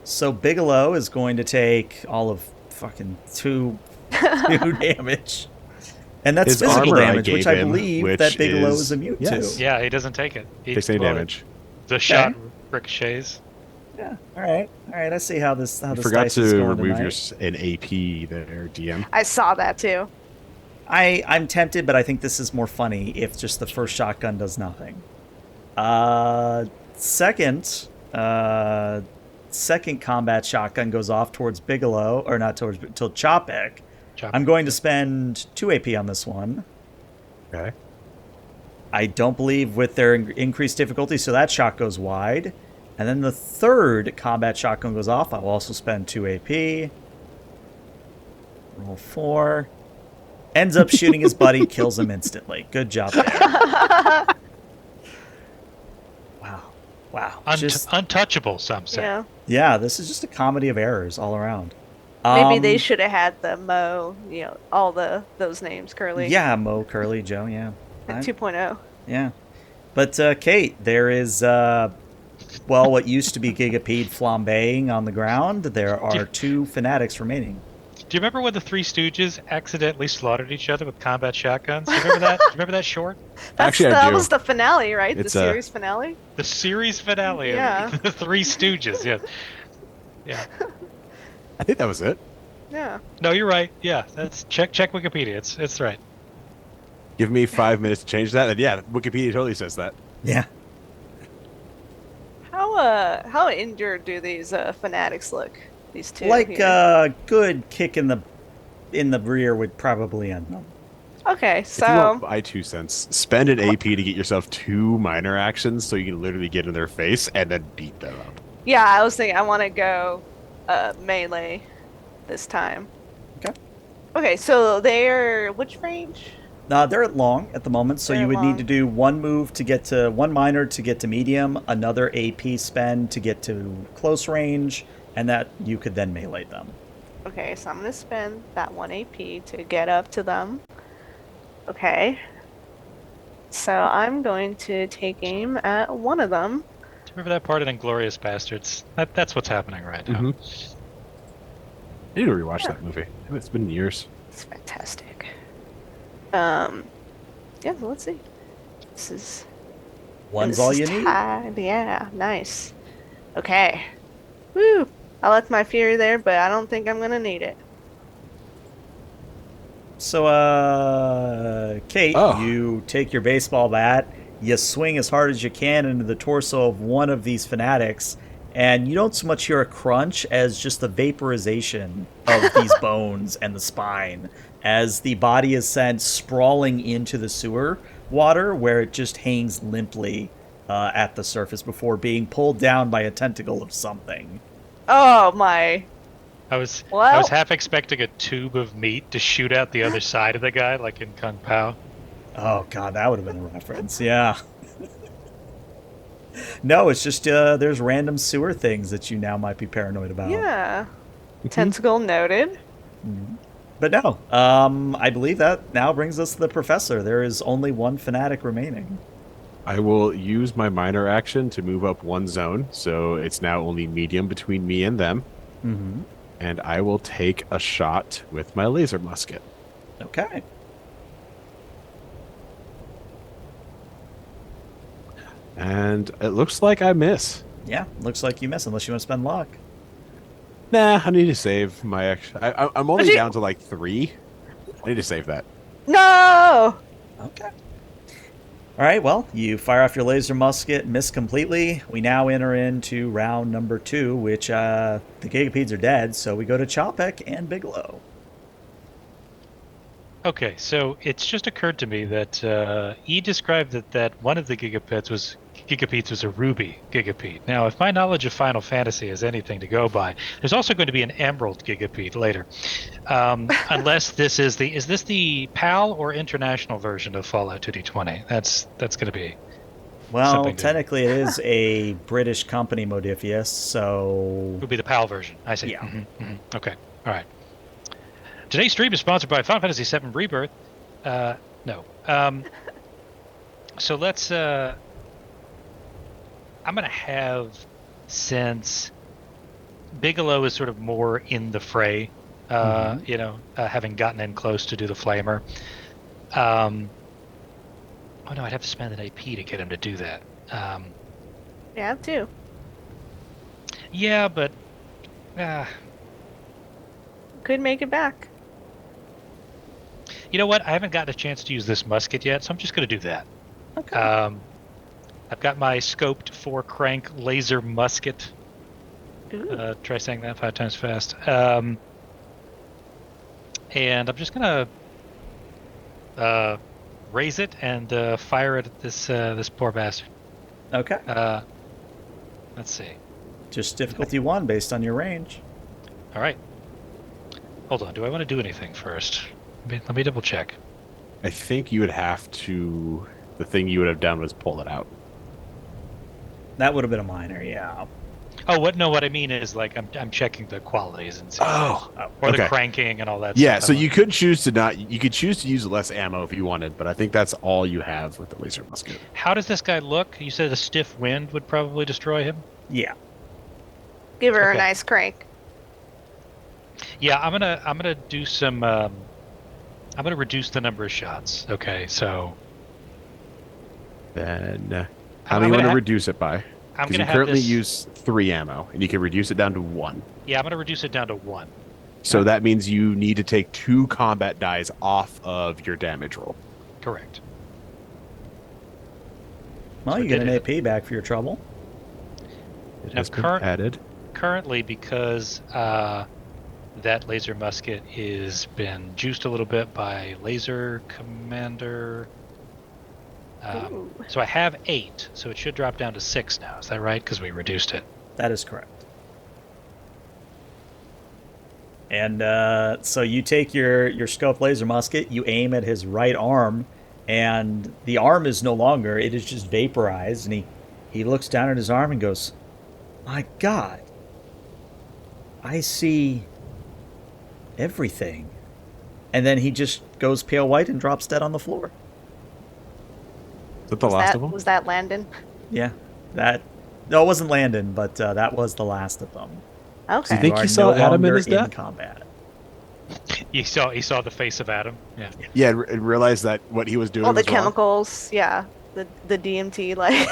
So Bigelow is going to take all of fucking 2 damage. And that's His physical armor I damage, which gave I him, believe which that Bigelow is- is immune yes. to. Yeah, he doesn't take it. He, Takes any well, damage. The shot ricochets. Yeah. All right. I see how this You this forgot dice is to going remove tonight. an AP there, DM. I saw that too. I'm tempted, but I think this is more funny if just the first shotgun does nothing. Second combat shotgun goes off towards Bigelow, or not towards, till Chopek. I'm going to spend 2 AP on this one. Okay. I don't believe with their increased difficulty, so that shot goes wide. And then the third combat shotgun goes off. I'll also spend 2 AP. Roll 4. Ends up shooting his buddy, kills him instantly. Good job there. Wow. Wow. Untouchable, some say. Yeah. Yeah, this is just a comedy of errors all around. Maybe they should have had the Mo, all those names, Curly. Yeah, Mo, Curly, Joe, yeah. 2.0. Yeah. But, Kate, there is, what used to be Gigapede flambeing on the ground. There are 2 fanatics remaining. Do you remember when the Three Stooges accidentally slaughtered each other with combat shotguns? Do you remember that? Do you remember that short? Actually, I That do. was the finale, right? It's, the series finale? The series finale Yeah. of the Three Stooges, yeah. Yeah. I think that was it. Yeah. No, you're right. Yeah, that's check Wikipedia. It's right. Give me 5 minutes to change that, and yeah, Wikipedia totally says that. Yeah. How injured do these fanatics look? These 2 Like here? a good kick in the rear would probably end them. Okay, If you want so my 2 cents, spend an AP to get yourself 2 minor actions so you can literally get in their face and then beat them up. yeah, I was thinking I want to go melee this time. Okay. Okay, so they're which range? They're at long at the moment, so They're you would long. need to do 1 move to get to 1 minor to get to medium, another AP spend to get to close range, and that you could then melee them. Okay, so I'm gonna spend that 1 AP to get up to them. Okay. So I'm going to take aim at one of them. Do you remember that part in Inglourious Bastards? That's what's happening right now. Mhm. I need to rewatch that movie. It's been years. It's fantastic. Yeah, so let's see. This is One's this all is you need. tied. Yeah, nice. Okay. Woo! I left my fury there, but I don't think I'm gonna need it. So, Kate, Oh. you take your baseball bat, you swing as hard as you can into the torso of one of these fanatics, and you don't so much hear a crunch as just the vaporization of these bones and the spine as the body is sent sprawling into the sewer water where it just hangs limply at the surface before being pulled down by a tentacle of something. Oh my! I was Well- half expecting a tube of meat to shoot out the other side of the guy, like in Kung Pao. Oh god, that would have been a reference, yeah. No, it's just there's random sewer things that you now might be paranoid about. Yeah. Tentacle noted. But no, I believe that now brings us to the professor. There is only 1 fanatic remaining. I will use my minor action to move up 1 zone, so it's now only medium between me and them. Mm-hmm. And I will take a shot with my laser musket. Okay. And it looks like I miss. Yeah, looks like you miss unless you want to spend luck. Nah, I need to save my action. I'm only But you- down to like 3. I need to save that. No! Okay. All right, well, you fire off your laser musket, miss completely. We now enter into round number 2, which the Gigapedes are dead, so we go to Chopek and Bigelow. Okay, so it's just occurred to me that E described that one of the gigapedes was a ruby gigapede. Now, if my knowledge of Final Fantasy is anything to go by, there's also going to be an emerald gigapede later. Unless this is the PAL or international version of Fallout 2D20. That's going to be. Well, Something to- technically it is a British company, Modiphius, so... It would be the PAL version. I see. Yeah. Okay. All right. Today's stream is sponsored by Final Fantasy VII Rebirth. No. So let's. I'm gonna have, since Bigelow is sort of more in the fray, having gotten in close to do the flamer. Oh no, I'd have to spend an AP to get him to do that. Yeah, I have 2. Yeah, but. Could make it back. You know what? I haven't gotten a chance to use this musket yet, so I'm just going to do that. Okay. I've got my scoped 4-crank laser musket. Ooh. Try saying that 5 times fast. And I'm just going to raise it and fire it at this poor bastard. Okay. Let's see. Just difficulty 1 based on your range. All right. Hold on. Do I want to do anything first? Let me double check. I think you would have to. The thing you would have done was pull it out. That would have been a minor, yeah. Oh, what I mean is like I'm checking the qualities and see. Oh, Or the okay. cranking and all that Yeah, stuff. so you could choose to not. You could choose to use less ammo if you wanted, but I think that's all you have with the laser musket. How does this guy look? You said a stiff wind would probably destroy him? Yeah. Give her Okay. a nice crank. Yeah, I'm gonna do some I'm gonna reduce the number of shots. Okay, so Then, how I'm many you gonna want to ha- reduce it by? I'm Because gonna you have currently this, use 3 ammo, and you can reduce it down to 1. Yeah, I'm gonna reduce it down to 1. So that means you need to take 2 combat dice off of your damage roll. Correct. Well, So you get an did AP back for your trouble. It Now, has been added. Currently, because that laser musket is been juiced a little bit by Laser Commander. Ooh. So I have 8, so it should drop down to 6 now. Is that right? Because we reduced it. That is correct. And so you take your scope laser musket, you aim at his right arm, and the arm is no longer, it is just vaporized, and he looks down at his arm and goes, "My God, I see everything." And then he just goes pale white and drops dead on the floor. Is that the last of them? Was that Landon? Yeah, no, it wasn't Landon, but that was the last of them. Okay. you think are you saw no Adam in longer his death? combat. He saw the face of Adam. Yeah. Yeah, and realized that what he was doing All the was wrong. chemicals, yeah. The DMT, like,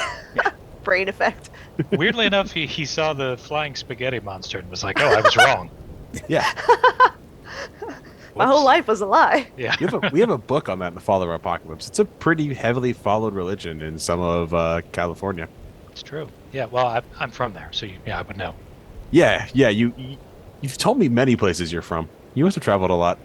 brain effect. Weirdly enough, he saw the flying spaghetti monster and was like, "Oh, I was wrong." Yeah. My whole Whoops. life was a lie. Yeah. We have a book on that in the Father of Apocalypse. It's a pretty heavily followed religion in some of California. It's true. Yeah. Well, I'm from there, so I would know. Yeah, you've told me many places you're from. You must have traveled a lot.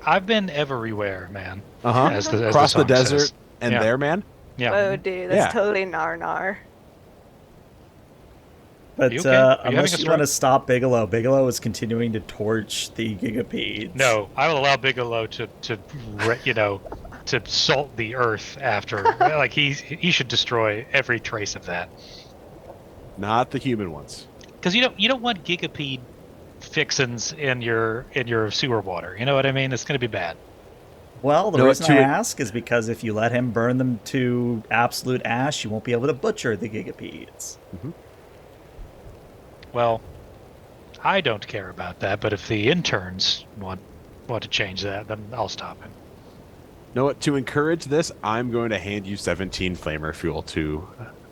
I've been everywhere, man. Uh-huh. As the Across the song desert says. and Yeah. there, man. Yeah. Oh, dude, that's Yeah. totally nar. But you okay? Are you having unless a you want to stroke? stop Bigelow is continuing to torch the Gigapeds. No, I will allow Bigelow to to salt the earth after. Like he should destroy every trace of that. Not the human ones. Because you don't want gigapede fixins in your sewer water. You know what I mean? It's going to be bad. Well, the No, reason to I it- ask is because if you let him burn them to absolute ash, you won't be able to butcher the Gigapeds. Well, I don't care about that, but if the interns want to change that, then I'll stop him. Know what? To encourage this, I'm going to hand you 17 flamer fuel to.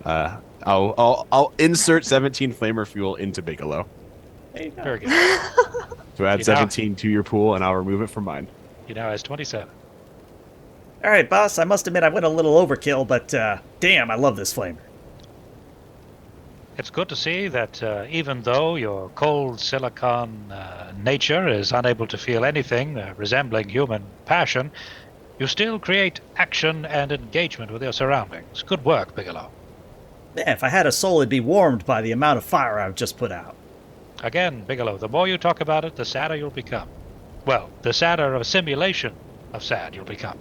I'll insert 17 flamer fuel into Bigelow. There you go. Very good. So add You know- 17 to your pool, and I'll remove it from mine. He now has 27. All right, boss, I must admit I went a little overkill, but damn, I love this flamer. It's good to see that even though your cold silicon nature is unable to feel anything resembling human passion, you still create action and engagement with your surroundings. Good work, Bigelow. Yeah, if I had a soul, it'd be warmed by the amount of fire I've just put out. Again, Bigelow, the more you talk about it, the sadder you'll become. Well, the sadder a simulation of sad you'll become.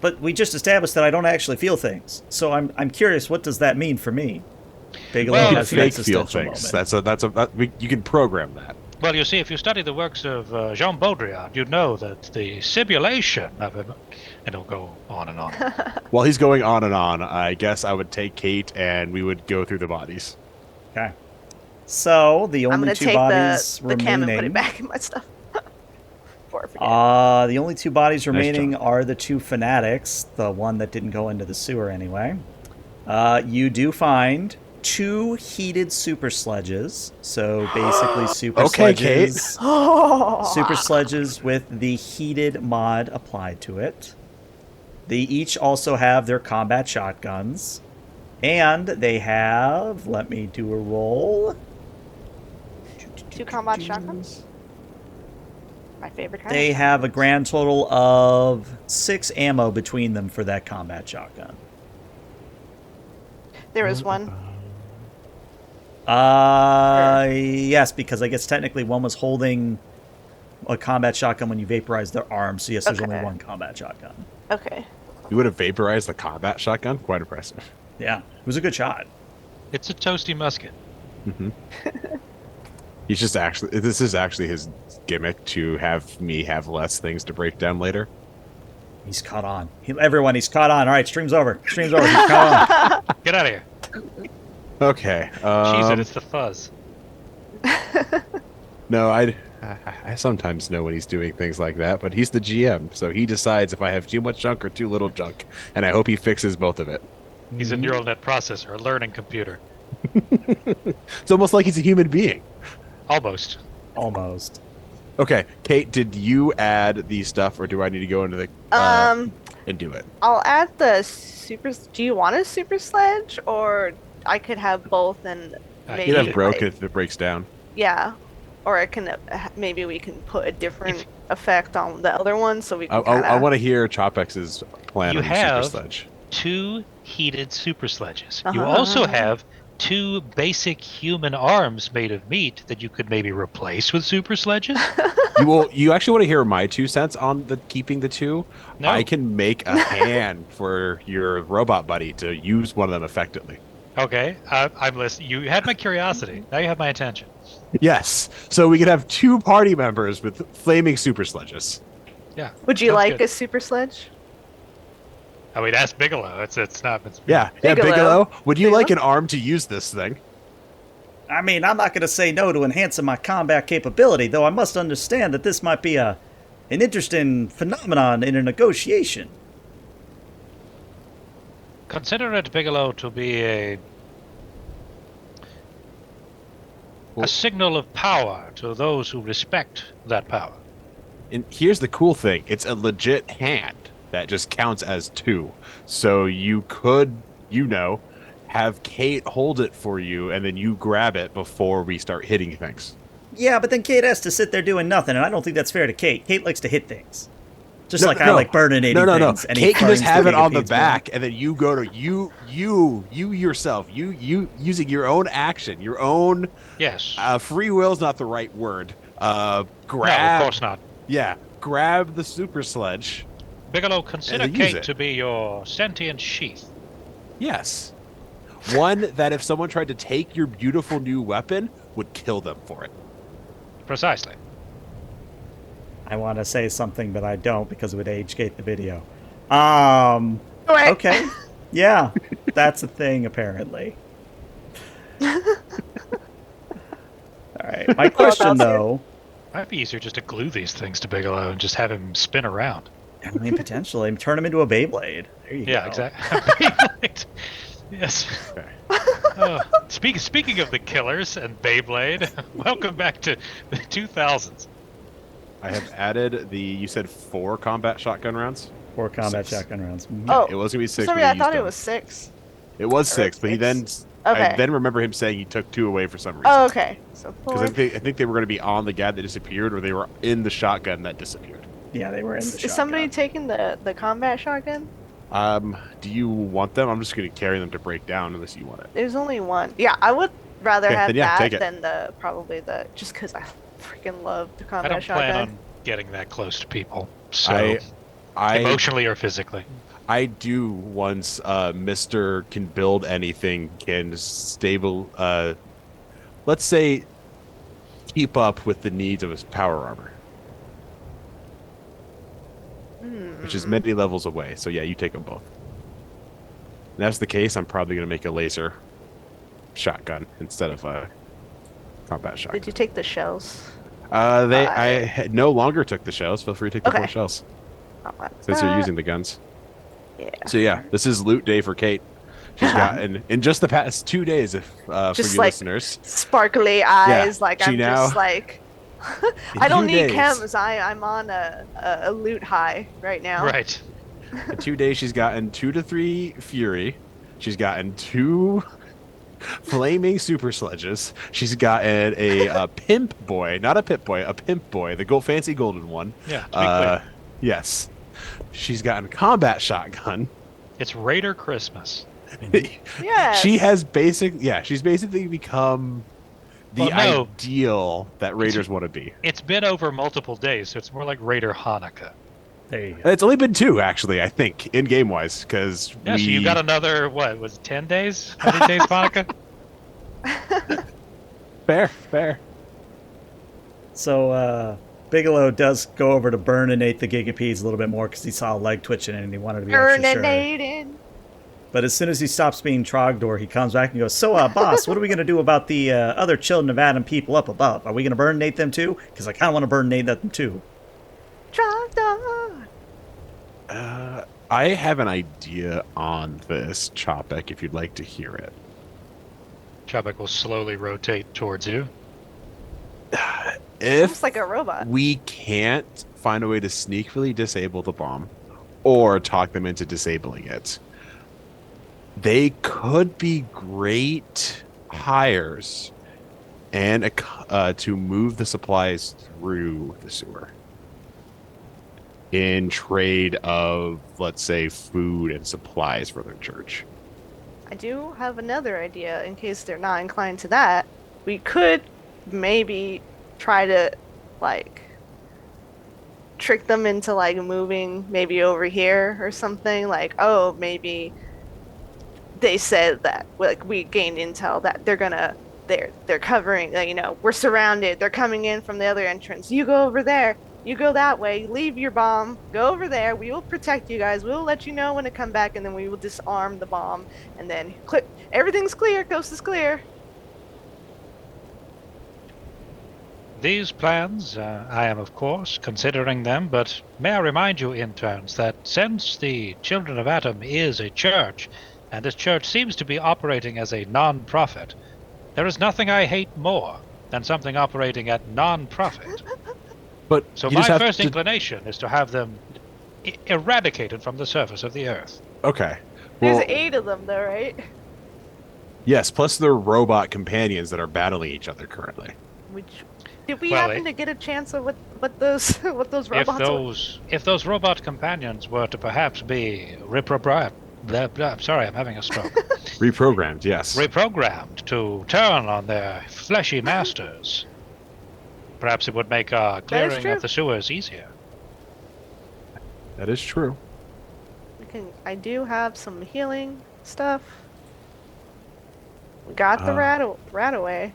But we just established that I don't actually feel things, so I'm curious, what does that mean for me? Bigelow Well, You can has an fake feel existential things. moment. You can program that. Well, you see, if you study the works of Jean Baudrillard, you know that the simulation of him, and it'll go on and on. While he's going on and on, I guess I would take Kate and we would go through the bodies. Okay. So the I'm only gonna two take bodies the cam and put it remaining. back in my stuff. Before I forget. The only two bodies remaining job. are the two fanatics, the one that didn't go into the sewer anyway. You do find two heated super sledges. So basically super Okay, Kate. sledges. Oh, Super sledges with the heated mod applied to it. They each also have their combat shotguns. And they have, let me do a roll. two combat shotguns. My favorite kind. They have a grand total of 6 ammo between them for that combat shotgun. There was one. Yes, because I guess technically one was holding a combat shotgun when you vaporize their arms. So yes, there's only Okay. one combat shotgun. Okay. You would have vaporized the combat shotgun? Quite impressive. Yeah, it was a good shot. It's a toasty musket. He's just actually, this is actually his gimmick to have me have less things to break down later. He's caught on. Everyone, he's caught on. All right, stream's over. Stream's over. He's caught on. Get out of here. Okay. Cheese it, it's the fuzz. No, I sometimes know when he's doing things like that, but he's the GM, so he decides if I have too much junk or too little junk, and I hope he fixes both of it. He's a neural net processor, a learning computer. It's almost like he's a human being. Almost. Almost. Okay, Kate, did you add the stuff, or do I need to go into the and do it? I'll add the super. Do you want a super sledge, or I could have both and maybe You have broke like- if it breaks down. Yeah, or I can maybe we can put a different effect on the other one, so we can. I want to hear Chopex's plan You on the have- super sledge. 2 heated super sledges. You Uh-huh. also have 2 basic human arms made of meat that you could maybe replace with super sledges. You actually want to hear my 2 cents on the keeping the 2? No. I can make a hand for your robot buddy to use one of them effectively. Okay, I'm listening. You had my curiosity. Now you have my attention. Yes. So we could have 2 party members with flaming super sledges. Yeah. Would you sounds like good. a super sledge? I mean, ask Bigelow. It's not. Yeah. Bigelow. Bigelow, would you Bigelow? like an arm to use this thing? I mean, I'm not going to say no to enhancing my combat capability, though I must understand that this might be an interesting phenomenon in a negotiation. Consider it, Bigelow, to be a Well- signal of power to those who respect that power. And here's the cool thing. It's a legit hand that just counts as 2. So you could, have Kate hold it for you, and then you grab it before we start hitting things. Yeah, but then Kate has to sit there doing nothing, and I don't think that's fair to Kate. Kate likes to hit things. Just No, like I no. like burninating No. things. and he Kate can just frames have it Kate on the Kate's back, and then you go to you yourself, you using your own action, your own Yes. free will's not the right word. No, Grab, of course not. yeah, grab the super sledge. Bigelow, consider And use Kate it. to be your sentient sheath. Yes, one that if someone tried to take your beautiful new weapon, would kill them for it. Precisely. I want to say something, but I don't because it would age-gate the video. Wait. Okay. Yeah, that's a thing, apparently. All right. My question, that's it. though... Might be easier just to glue these things to Bigelow and just have him spin around. I mean, potentially. Turn him into a Beyblade. There you Yeah, go. exactly. Yes. Okay. Speaking of the killers and Beyblade, welcome back to the 2000s. I have added you said 4 combat shotgun rounds? 4 combat 6. shotgun rounds. Mhm. Oh, It was going to be 6. sorry, but he I thought used it them. was 6. It was or 6, but he then... six. I Okay. then remember him saying he took 2 away for some reason. Oh, okay. So 4. Because I think they were going to be on the guy that disappeared, or they were in the shotgun that disappeared. Yeah, they were in the Is somebody shotgun. taking the combat shotgun? Do you want them? I'm just going to carry them to break down unless you want it. There's only one. Yeah, I would rather Okay, have then yeah, take that it. than probably the just because I freaking love the I combat don't shotgun. plan on getting that close to people. So I emotionally or physically. I do once Mr. can build anything, can stable let's say keep up with the needs of his power armor, which is many levels away. So yeah, you take them both. And that's the case, I'm probably going to make a laser shotgun instead of a combat shotgun. Did you take the shells? I no longer took the shells. Feel free to take the Okay. 4 shells Oh, that's since you're that. using the guns. Yeah. So yeah, this is loot day for Kate. She's got in just the past 2 days, for Just you like- listeners. Sparkly eyes, like she I'm now- just like. in I don't 2 need days- chems. I'm on a loot high right now. Right. In 2 days, she's gotten 2 to 3 fury. She's gotten 2 flaming super sledges. She's gotten a pimp boy, not a pip boy, a pimp boy, the fancy golden one. Yeah. To be clear, Yes. She's gotten a combat shotgun. it's Raider Christmas. Yes. She's basically become the Well, no. ideal that raiders want to be. It's been over multiple days, so it's more like Raider Hanukkah. There you go. It's only been 2, actually, I think, in game wise, because Yeah, so you got another, what, was it 10 days? How many days Hanukkah? Fair. So Bigelow does go over to burninate the Gigapedes a little bit more because he saw a leg twitching and he wanted to be extra sure. Burninating. But as soon as he stops being Trogdor, he comes back and goes, "So, boss, what are we going to do about the other children of Adam people up above? Are we going to burninate them too? Because I kind of want to burninate them too." Trogdor. I have an idea on this, Chopek, if you'd like to hear it. Chubbuck will slowly rotate towards you. If Looks like a robot. we can't find a way to sneakily disable the bomb or talk them into disabling it, they could be great hires and to move the supplies through the sewer in trade of, let's say, food and supplies for their church. I do have another idea in case they're not inclined to that. We could maybe try to, like, trick them into, like, moving maybe over here or something. Like, oh, maybe they said that, like, we gained intel that they're covering, you know, we're surrounded. They're coming in from the other entrance. You go over there. You go that way, leave your bomb, go over there, we will protect you guys, we'll let you know when to come back, and then we will disarm the bomb, and then everything's clear, coast is clear. These plans, I am of course considering them, but may I remind you, interns, that since the Children of Atom is a church, and this church seems to be operating as a non-profit, there is nothing I hate more than something operating at non-profit. But So you my just have first to- inclination is to have them eradicated from the surface of the earth. Okay. There's Well, 8 of them though, right? yes, plus they're robot companions that are battling each other currently. Did we Well, happen to get a chance of what those what those If robots were? those robot companions were to perhaps be I'm sorry, I'm having a stroke. Reprogrammed, yes. Reprogrammed to turn on their fleshy masters, perhaps it would make clearing true. of the sewers easier. That is true. I do have some healing stuff. We got the Ah. rat away.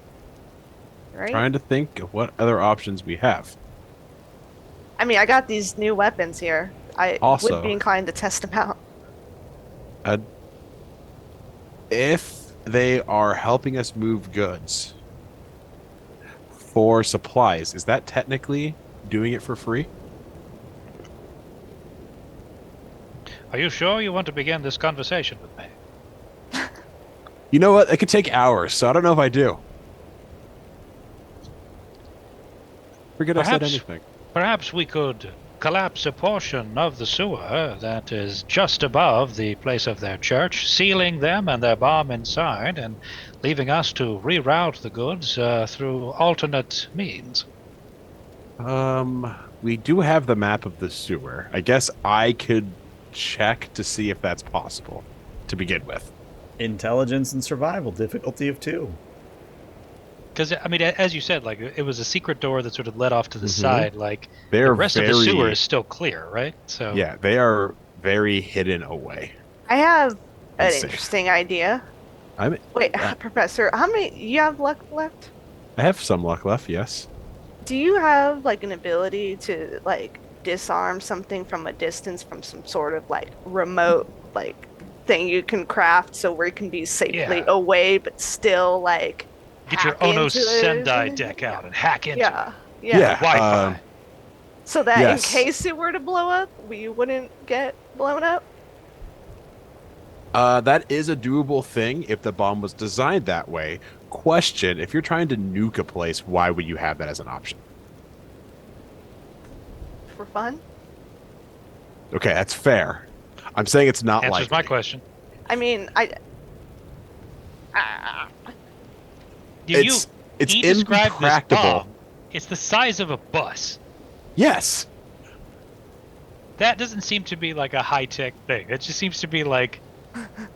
Right? Trying to think of what other options we have. I mean, I got these new weapons here. I Also- would be inclined to test them out. If they are helping us move goods for supplies, is that technically doing it for free? Are you sure you want to begin this conversation with me? You know what? It could take hours, so I don't know if I do. Forget I said Perhaps- anything. Perhaps we could collapse a portion of the sewer that is just above the place of their church, sealing them and their bomb inside, and leaving us to reroute the goods through alternate means. We do have the map of the sewer. I guess I could check to see if that's possible to begin with. Intelligence and survival, difficulty of 2. Because, I mean, as you said, like, it was a secret door that sort of led off to the Mhm. side. Like, They're the rest very, of the sewer is still clear, right? So Yeah, they are very hidden away. I have an Insane. interesting idea. I'm Wait, Professor, how many you have luck left? I have some luck left, yes. Do you have like an ability to like disarm something from a distance from some sort of like remote like thing you can craft so where it can be safely Yeah. away but still like get your hack Ono into it or Sendai something? deck out and hack into Yeah. it. Yeah. Wi-Fi. So that yes. in case it were to blow up, we wouldn't get blown up. That is a doable thing if the bomb was designed that way. Question, if you're trying to nuke a place, why would you have that as an option? For fun. Okay, that's fair. I'm saying it's not Answers likely. my question. I mean, It's He described this impractical. bomb. It's the size of a bus. Yes. That doesn't seem to be like a high-tech thing. It just seems to be like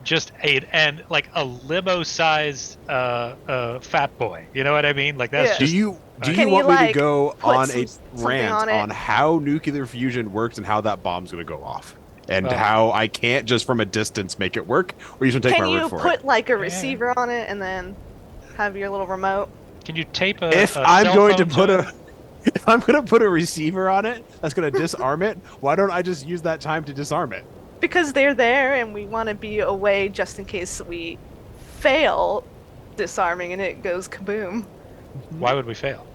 just and like a limo-sized fat boy. You know what I mean? Like that's Yeah. Do just. you Can you, want me to like, go put on some- a something rant on it? on how nuclear fusion works and how that bomb's going to go off, and Well- how I can't just from a distance make it work, or you should take Can my you word for put it? like a Yeah. receiver on it and then have your little remote? Can you tape a? If a I'm cell going to phone put it? a if I'm going to put a receiver on it that's going to disarm it, why don't I just use that time to disarm it? Because they're there and we want to be away just in case we fail disarming and it goes kaboom. Why would we fail?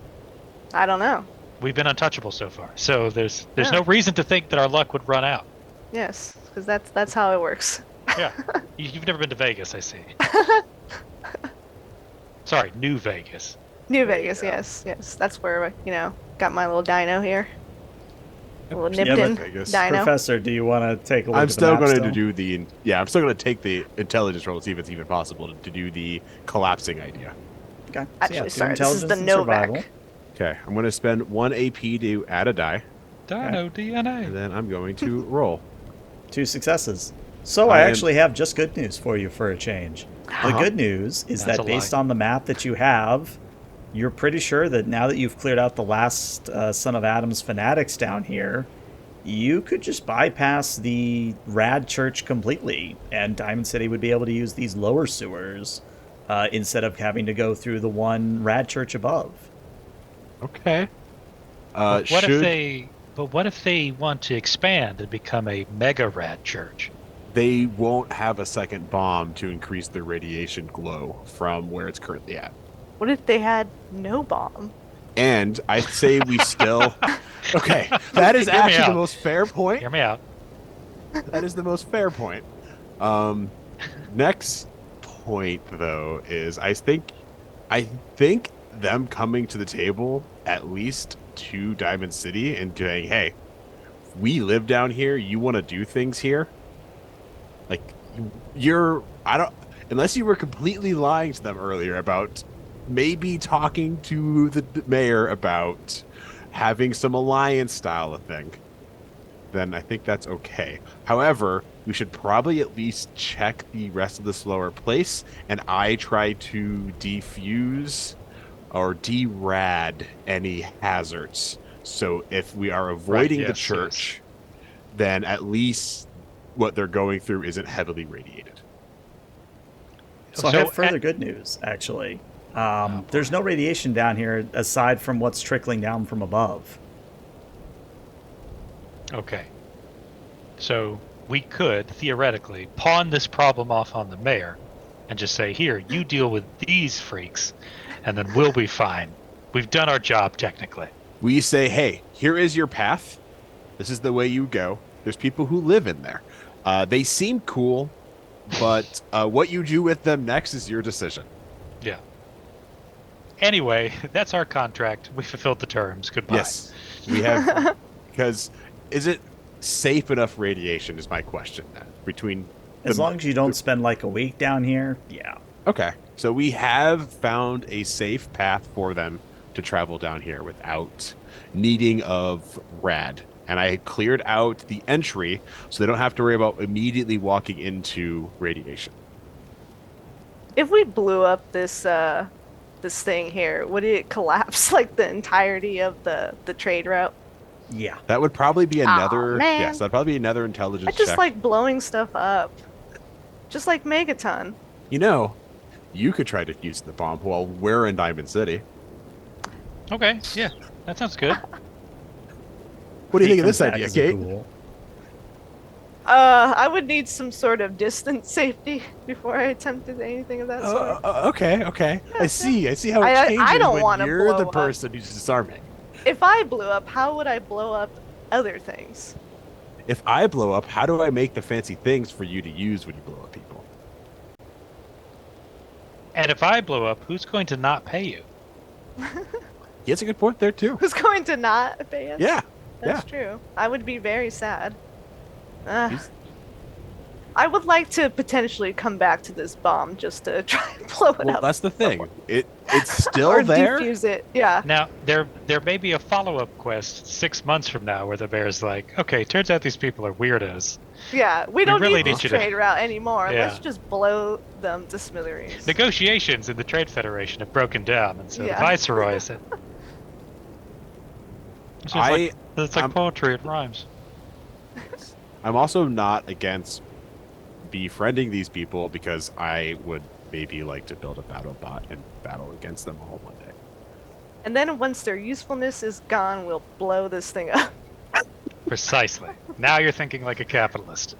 I don't know. We've been untouchable so far, so there's Yeah. no reason to think that our luck would run out. Yes, because that's how it works. Yeah, you've never been to Vegas, I see. Sorry, New Vegas. New Vegas, yes. That's where got my little dino here. Little Yeah, Nipton Vegas. dino. Professor, do you want to take a look I'm at the still map going still? to do the I'm still going to take the intelligence roll to see if it's even possible to do the collapsing idea. Okay. So, Actually, yeah, do sorry, this is intelligence the and Novak. survival. Okay, I'm going to spend 1 AP to add a die, Dino and DNA. then I'm going to roll. 2 successes. So I I am- actually have just good news for you for a change. The Uh-huh. good news is That's that a based lie. on the map that you have, you're pretty sure that now that you've cleared out the last Son of Adam's fanatics down here, you could just bypass the Rad Church completely, and Diamond City would be able to use these lower sewers instead of having to go through the one Rad Church above. Okay. But what should if they? But what if they want to expand and become a mega rad church? they won't have a second bomb to increase their radiation glow from where it's currently at? What if they had no bomb? And I say we still. Okay, that is Hear me actually the out. most fair point. Hear me out. That is the most fair point. Next point though is I think them coming to the table at least to Diamond City and saying, "Hey, we live down here. You want to do things here?" Like I don't unless you were completely lying to them earlier about maybe talking to the mayor about having some alliance style of thing, then I think that's okay. However, we should probably at least check the rest of the slower place, and I try to defuse or derad any hazards. So if we are avoiding the yes, church, then at least what they're going through isn't heavily radiated. So I So have further at- good news, actually. boy. There's no radiation down here aside from what's trickling down from above. Okay. So we could theoretically pawn this problem off on the mayor, and just say, "Here, you deal with these freaks, and then we'll be fine. We've done our job technically." We say, hey, here is your path. This is the way you go. There's people who live in there. They seem cool, but what you do with them next is your decision. Yeah. Anyway, that's our contract. We fulfilled the terms. Goodbye. Yes, we have. Because is it safe enough radiation is my question then. Between As long as you don't spend like a week down here, yeah. Okay, so we have found a safe path for them to travel down here without needing of rad. And I cleared out the entry so they don't have to worry about immediately walking into radiation. If we blew up this this thing here, would it collapse like the entirety of the trade route? Yeah. That would probably be another. man. Yes, that'd probably be another intelligence I just check. like blowing stuff up. Just like Megaton. You know, you could try to use the bomb while we're in Diamond City. Okay. Yeah, that sounds good. What do you think of He this comes back idea, as a Kate? ghoul. I would need some sort of distance safety before I attempted anything of that sort. Okay. I see how it I changes don't when wanna you're the blow up. person who's disarming. If I blew up, how would I blow up other things? If I blow up, how do I make the fancy things for you to use when you blow up people? And if I blow up, who's going to not pay you? He has a good point there too. Who's going to not pay us? Yeah, That's true. I would be very sad. He's- I would like to potentially come back to this bomb just to try and blow it Well, up. that's the thing. It's still or there. defuse it. Yeah. Now there may be a follow-up quest 6 months from now where the bear's like, okay, turns out these people are weirdos. Yeah. We don't really need need this you to- trade route anymore. Yeah. Let's just blow them to smithereens. Negotiations in the Trade Federation have broken down, and so Yeah. the Viceroy said, it's like poetry. It rhymes. I'm also not against befriending these people because I would maybe like to build a battle bot and battle against them all one day. And then once their usefulness is gone, we'll blow this thing up. Precisely. Now you're thinking like a capitalist.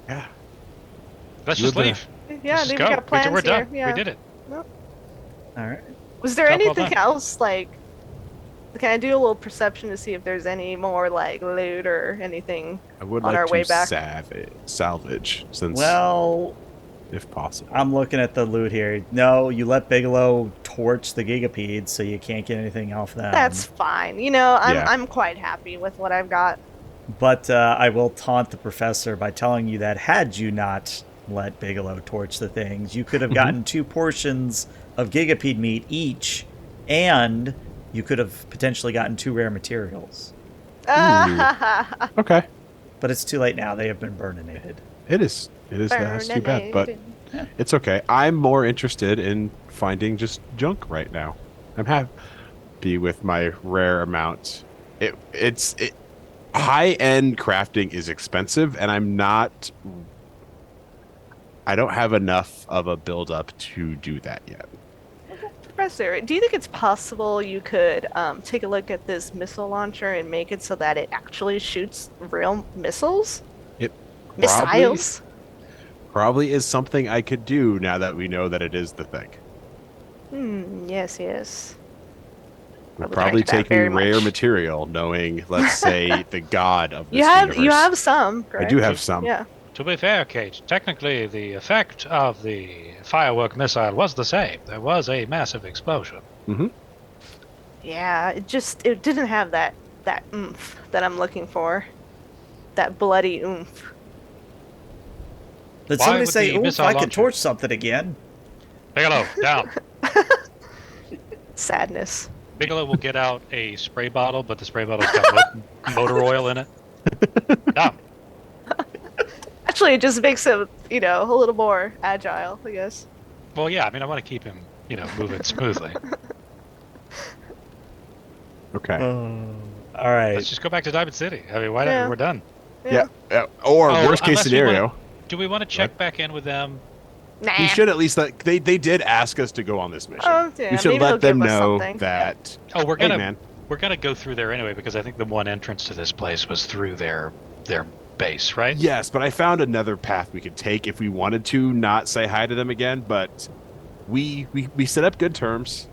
Yeah. Let's You just live leave. Yeah, Let's then just we go. got plans We're done. here. Yeah. We did it. All right. Was there Job well anything done. else like? Can I do a little perception to see if there's any more like loot or anything? I would On like our way to back. salvage since, Well, if possible. I'm looking at the loot here. No, you let Bigelow torch the Gigapede, so you can't get anything off them. That's fine. You know, Yeah. I'm quite happy with what I've got. But I will taunt the professor by telling you that had you not let Bigelow torch the things, you could have gotten 2 portions of Gigapede meat each, and you could have potentially gotten 2 rare materials. Okay. But it's too late now. They have been burninated. It is. That's too bad, but Burninated. it's okay. I'm more interested in finding just junk right now. I'm happy with my rare amount. It's high-end crafting is expensive, and I don't have enough of a build-up to do that yet. Professor, do you think it's possible you could take a look at this missile launcher and make it so that it actually shoots real missiles? It Missiles? probably is something I could do now that we know that it is the thing. Yes. Would I would probably like that take me very rare much. material, knowing, let's say, the god of this You have universe. some, I correct? do have some. Yeah. To be fair, Kate, technically the effect of the firework missile was the same. There was a massive explosion. Yeah, it didn't have that oomph that I'm looking for. That bloody oomph. Did Why somebody would say, the "Ooh, missile I can launcher- torch something again"? Bigelow, down. Sadness. Bigelow will get out a spray bottle, but the spray bottle's got motor oil in it. Down. Actually, it just makes him, a little more agile, I guess. Well, yeah, I mean, I want to keep him, moving smoothly. Okay. All right. Let's just go back to Diamond City. I mean, why Yeah. not? We're done. Yeah. Or Oh, worst case unless we scenario, Do we want to check back in with them? Nah. we should at least they did ask us to go on this mission. Oh, yeah, we should maybe they'll let them give us know something. that. Oh, we're Hey, gonna man. we're gonna go through there anyway because I think the one entrance to this place was through their base, right? Yes, but I found another path we could take if we wanted to not say hi to them again. But we set up good terms.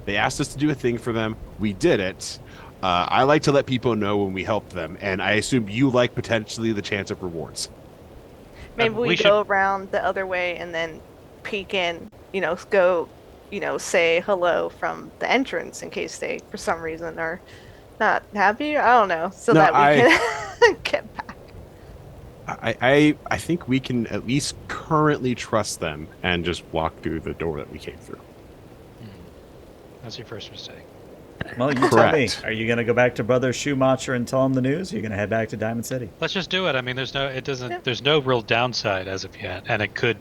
They asked us to do a thing for them. We did it. I like to let people know when we help them, and I assume you like potentially the chance of rewards. Maybe we we go around the other way and then peek in, go, say hello from the entrance in case they, for some reason, are not happy. I don't know. So No, that we can get back. I think we can at least currently trust them and just walk through the door that we came through. That's your first mistake. Well, you tell me. Correct. Are you going to go back to Brother Schumacher and tell him the news? Or are you going to head back to Diamond City? Let's just do it. I mean, there's Yeah. no real downside as of yet, and it could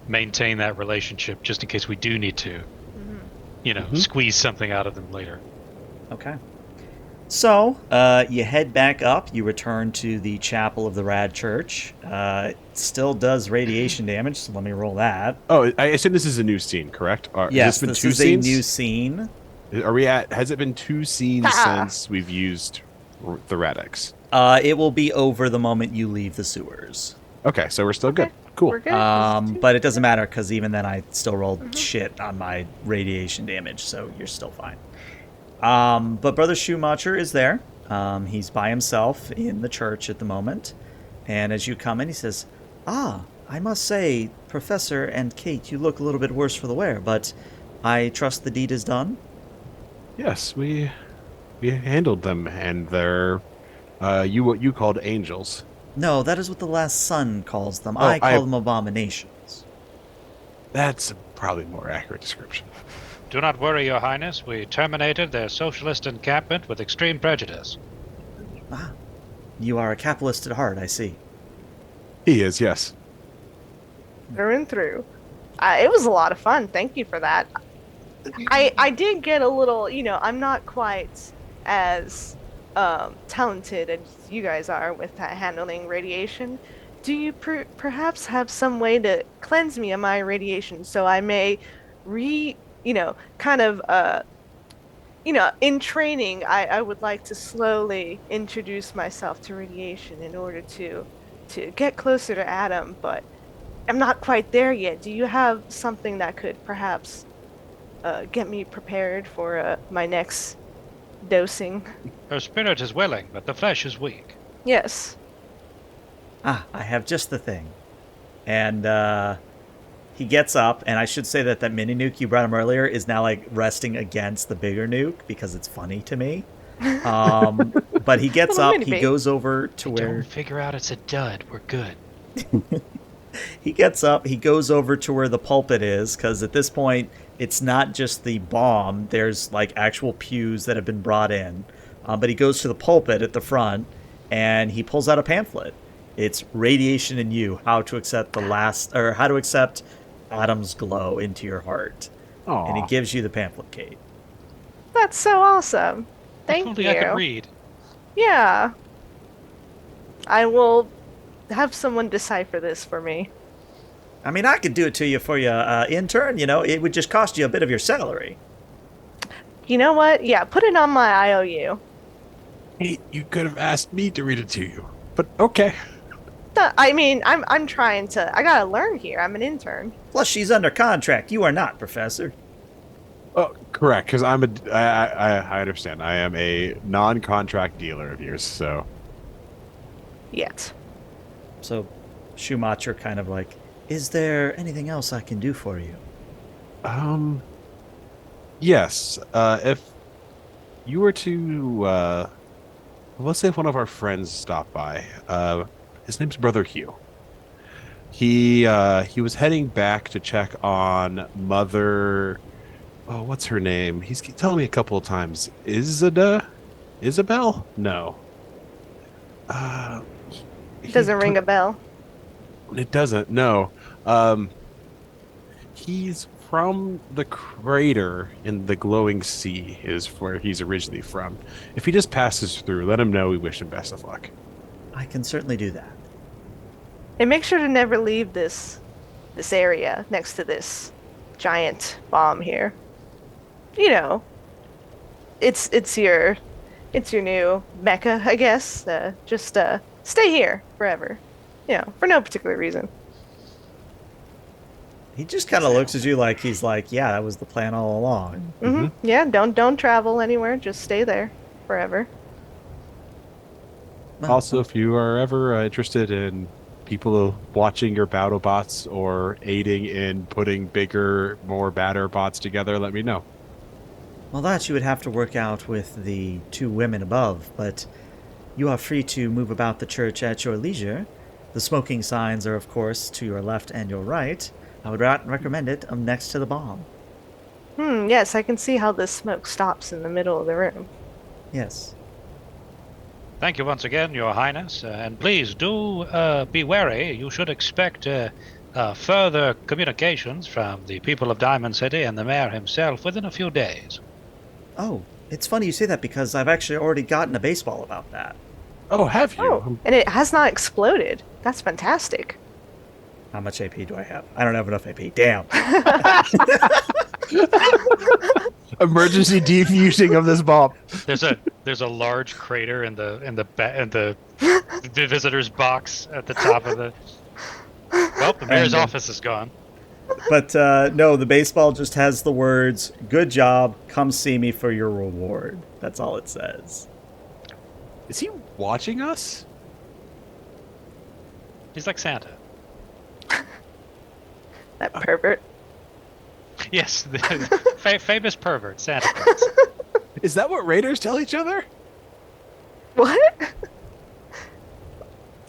maintain that relationship just in case we do need to, squeeze something out of them later. Okay. So, you head back up. You return to the chapel of the Rad Church. It still does radiation damage, so let me roll that. Oh, I assume this is a new scene, correct? Yes, has this been this two is scenes? a new scene. Are we at? Has it been 2 scenes Ah. since we've used the Radix? It will be over the moment you leave the sewers. Okay, so we're still Okay. good. Cool. We're good. But it doesn't matter because even then I still rolled shit on my radiation damage, so you're still fine. But Brother Schumacher is there. He's by himself in the church at the moment. And as you come in, he says, I must say, Professor and Kate, you look a little bit worse for the wear, but I trust the deed is done. Yes, we handled them, and they're what you called angels. No, that is what the last son calls them. Oh, I call them abominations. That's probably a more accurate description. Do not worry, Your Highness. We terminated their socialist encampment with extreme prejudice. Ah, you are a capitalist at heart, I see. He is, yes. Through and through. It was a lot of fun. Thank you for that. I did get a little, I'm not quite as talented as you guys are with handling radiation. Do you perhaps have some way to cleanse me of my radiation so I may in training, I would like to slowly introduce myself to radiation in order to get closer to Adam, but I'm not quite there yet. Do you have something that could perhaps get me prepared for my next dosing? Her spirit is willing, but the flesh is weak. Yes. Ah, I have just the thing. And he gets up, and I should say that mini nuke you brought him earlier is now like resting against the bigger nuke because it's funny to me. But he gets up, he goes over to where... Don't figure out it's a dud. We're good. He gets up, he goes over to where the pulpit is, because at this point, it's not just the bomb. There's like actual pews that have been brought in. But he goes to the pulpit at the front, and he pulls out a pamphlet. It's Radiation in You, how to accept Adam's glow into your heart. Aww. And he gives you the pamphlet, Kate. That's so awesome. Thank If only you. I could read. Yeah. I will have someone decipher this for me. I mean, I could do it to you for your intern, it would just cost you a bit of your salary. You know what? Yeah, put it on my IOU. Hey, you could have asked me to read it to you, but okay. I mean, I'm trying to. I gotta learn here. I'm an intern. Plus, she's under contract. You are not, Professor. Oh, correct, because I understand. I am a non-contract dealer of yours, so... Yet. So, Schumacher kind of like, is there anything else I can do for you? Yes. If you were to, let's say if one of our friends stopped by, his name's Brother Hugh. He was heading back to check on Mother... Oh, what's her name? He's telling me a couple of times. Isabel? No. Doesn't ring a bell. It doesn't, no. He's from the crater in the glowing sea is where he's originally from. If he just passes through, let him know we wish him best of luck. I can certainly do that. And make sure to never leave this area next to this giant bomb here. It's your new mecca, I guess. Just stay here forever. For no particular reason. He just kind of looks at you like he's like, yeah, that was the plan all along. Mm-hmm. Yeah, don't travel anywhere. Just stay there forever. Also, if you are ever interested in people watching your battle bots or aiding in putting bigger, more badder bots together, let me know. Well, that you would have to work out with the two women above, but you are free to move about the church at your leisure. The smoking signs are, of course, to your left and your right. I would recommend it next to the bomb. Yes, I can see how the smoke stops in the middle of the room. Yes. Thank you once again, Your Highness. And please do be wary. You should expect further communications from the people of Diamond City and the mayor himself within a few days. Oh, it's funny you say that because I've actually already gotten a baseball about that. Oh, have you? Oh, and it has not exploded. That's fantastic. How much AP do I have? I don't have enough AP. Damn. Emergency defusing of this bomb. There's a large crater in the visitor's box at the top of the. Well, the mayor's office is gone. But no, the baseball just has the words, "Good job, come see me for your reward." That's all it says. Is he watching us? He's like Santa. That pervert. Yes, the famous pervert, Santa Claus. Is that what raiders tell each other? What?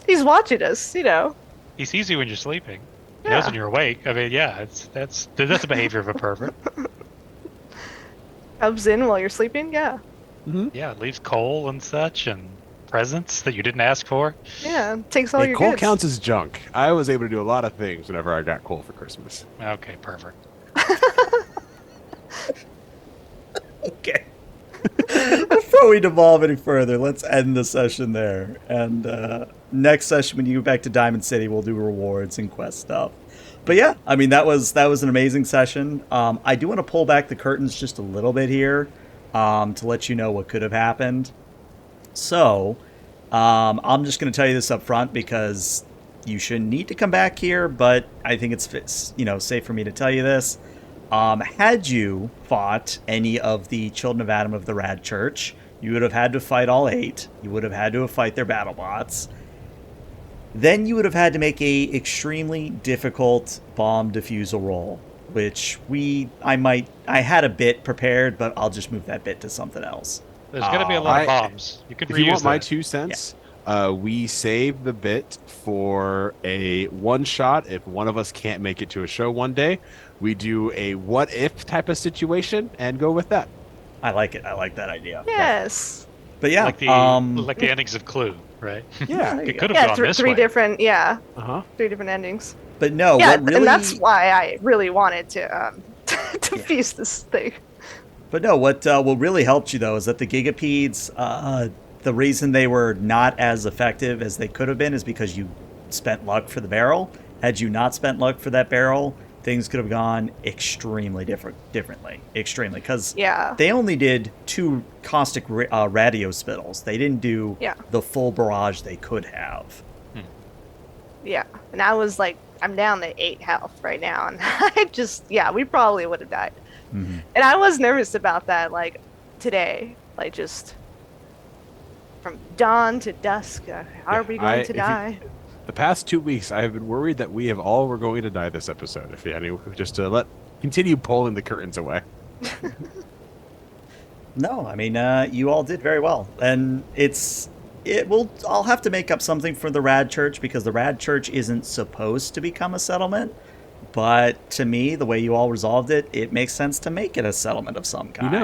He's watching us, He sees you when you're sleeping. He knows Yeah. when you're awake. I mean, yeah, that's the behavior of a pervert. Comes in while you're sleeping, yeah. Yeah, leaves coal and such and presents that you didn't ask for. Yeah, takes all Hey, your coal goods. counts as junk. I was able to do a lot of things whenever I got coal for Christmas. Okay, perfect. Okay. Before we devolve any further, let's end the session there. And next session, when you go back to Diamond City, we'll do rewards and quest stuff. But yeah, I mean that was an amazing session. I do want to pull back the curtains just a little bit here to let you know what could have happened. So I'm just going to tell you this up front because you shouldn't need to come back here, but I think it's safe for me to tell you this. Had you fought any of the Children of Adam of the Rad Church, you would have had to fight all 8. You would have had to fight their battle bots. Then you would have had to make a extremely difficult bomb defusal roll, which I had a bit prepared, but I'll just move that bit to something else. There's going to be a lot of bombs. You could If reuse you want my that. 2 cents, we save the bit for a one-shot. If one of us can't make it to a show one day, we do a what-if type of situation and go with that. I like it. I like that idea. Yes. But yeah, like the endings of Clue, right? Yeah. It could have Yeah, gone this three way. different, Uh-huh. 3 different endings. but no, Yeah, what really, and that's why I really wanted to defuse this thing. But no, what really helped you though is that the Gigapedes, the reason they were not as effective as they could have been is because you spent luck for the barrel. Had you not spent luck for that barrel, things could have gone extremely differently. Extremely, because Yeah. they only did 2 caustic radio spittles. They didn't do Yeah. the full barrage they could have. Yeah. And I was like, I'm down to 8 health right now. And we probably would have died. Mm-hmm. And I was nervous about that, like, today. Like, just from dawn to dusk. Are we going to die? The past 2 weeks, I have been worried that we were going to die this episode. Just to continue pulling the curtains away. No, I mean, you all did very well. And I'll have to make up something for the Rad Church because the Rad Church isn't supposed to become a settlement. But to me, the way you all resolved it, it makes sense to make it a settlement of some kind.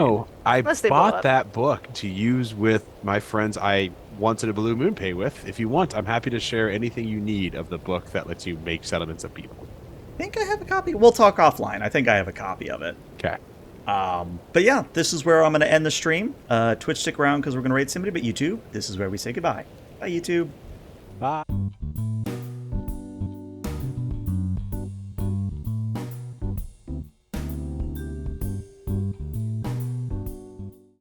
I Unless they blow bought up. that book to use with my friends I wanted a Blue Moon pay with. If you want, I'm happy to share anything you need of the book that lets you make settlements of people. I think I have a copy. We'll talk offline. I think I have a copy of it. Okay. But yeah, this is where I'm going to end the stream. Twitch, stick around because we're going to raid somebody. But YouTube, this is where we say goodbye. Bye, YouTube. Bye.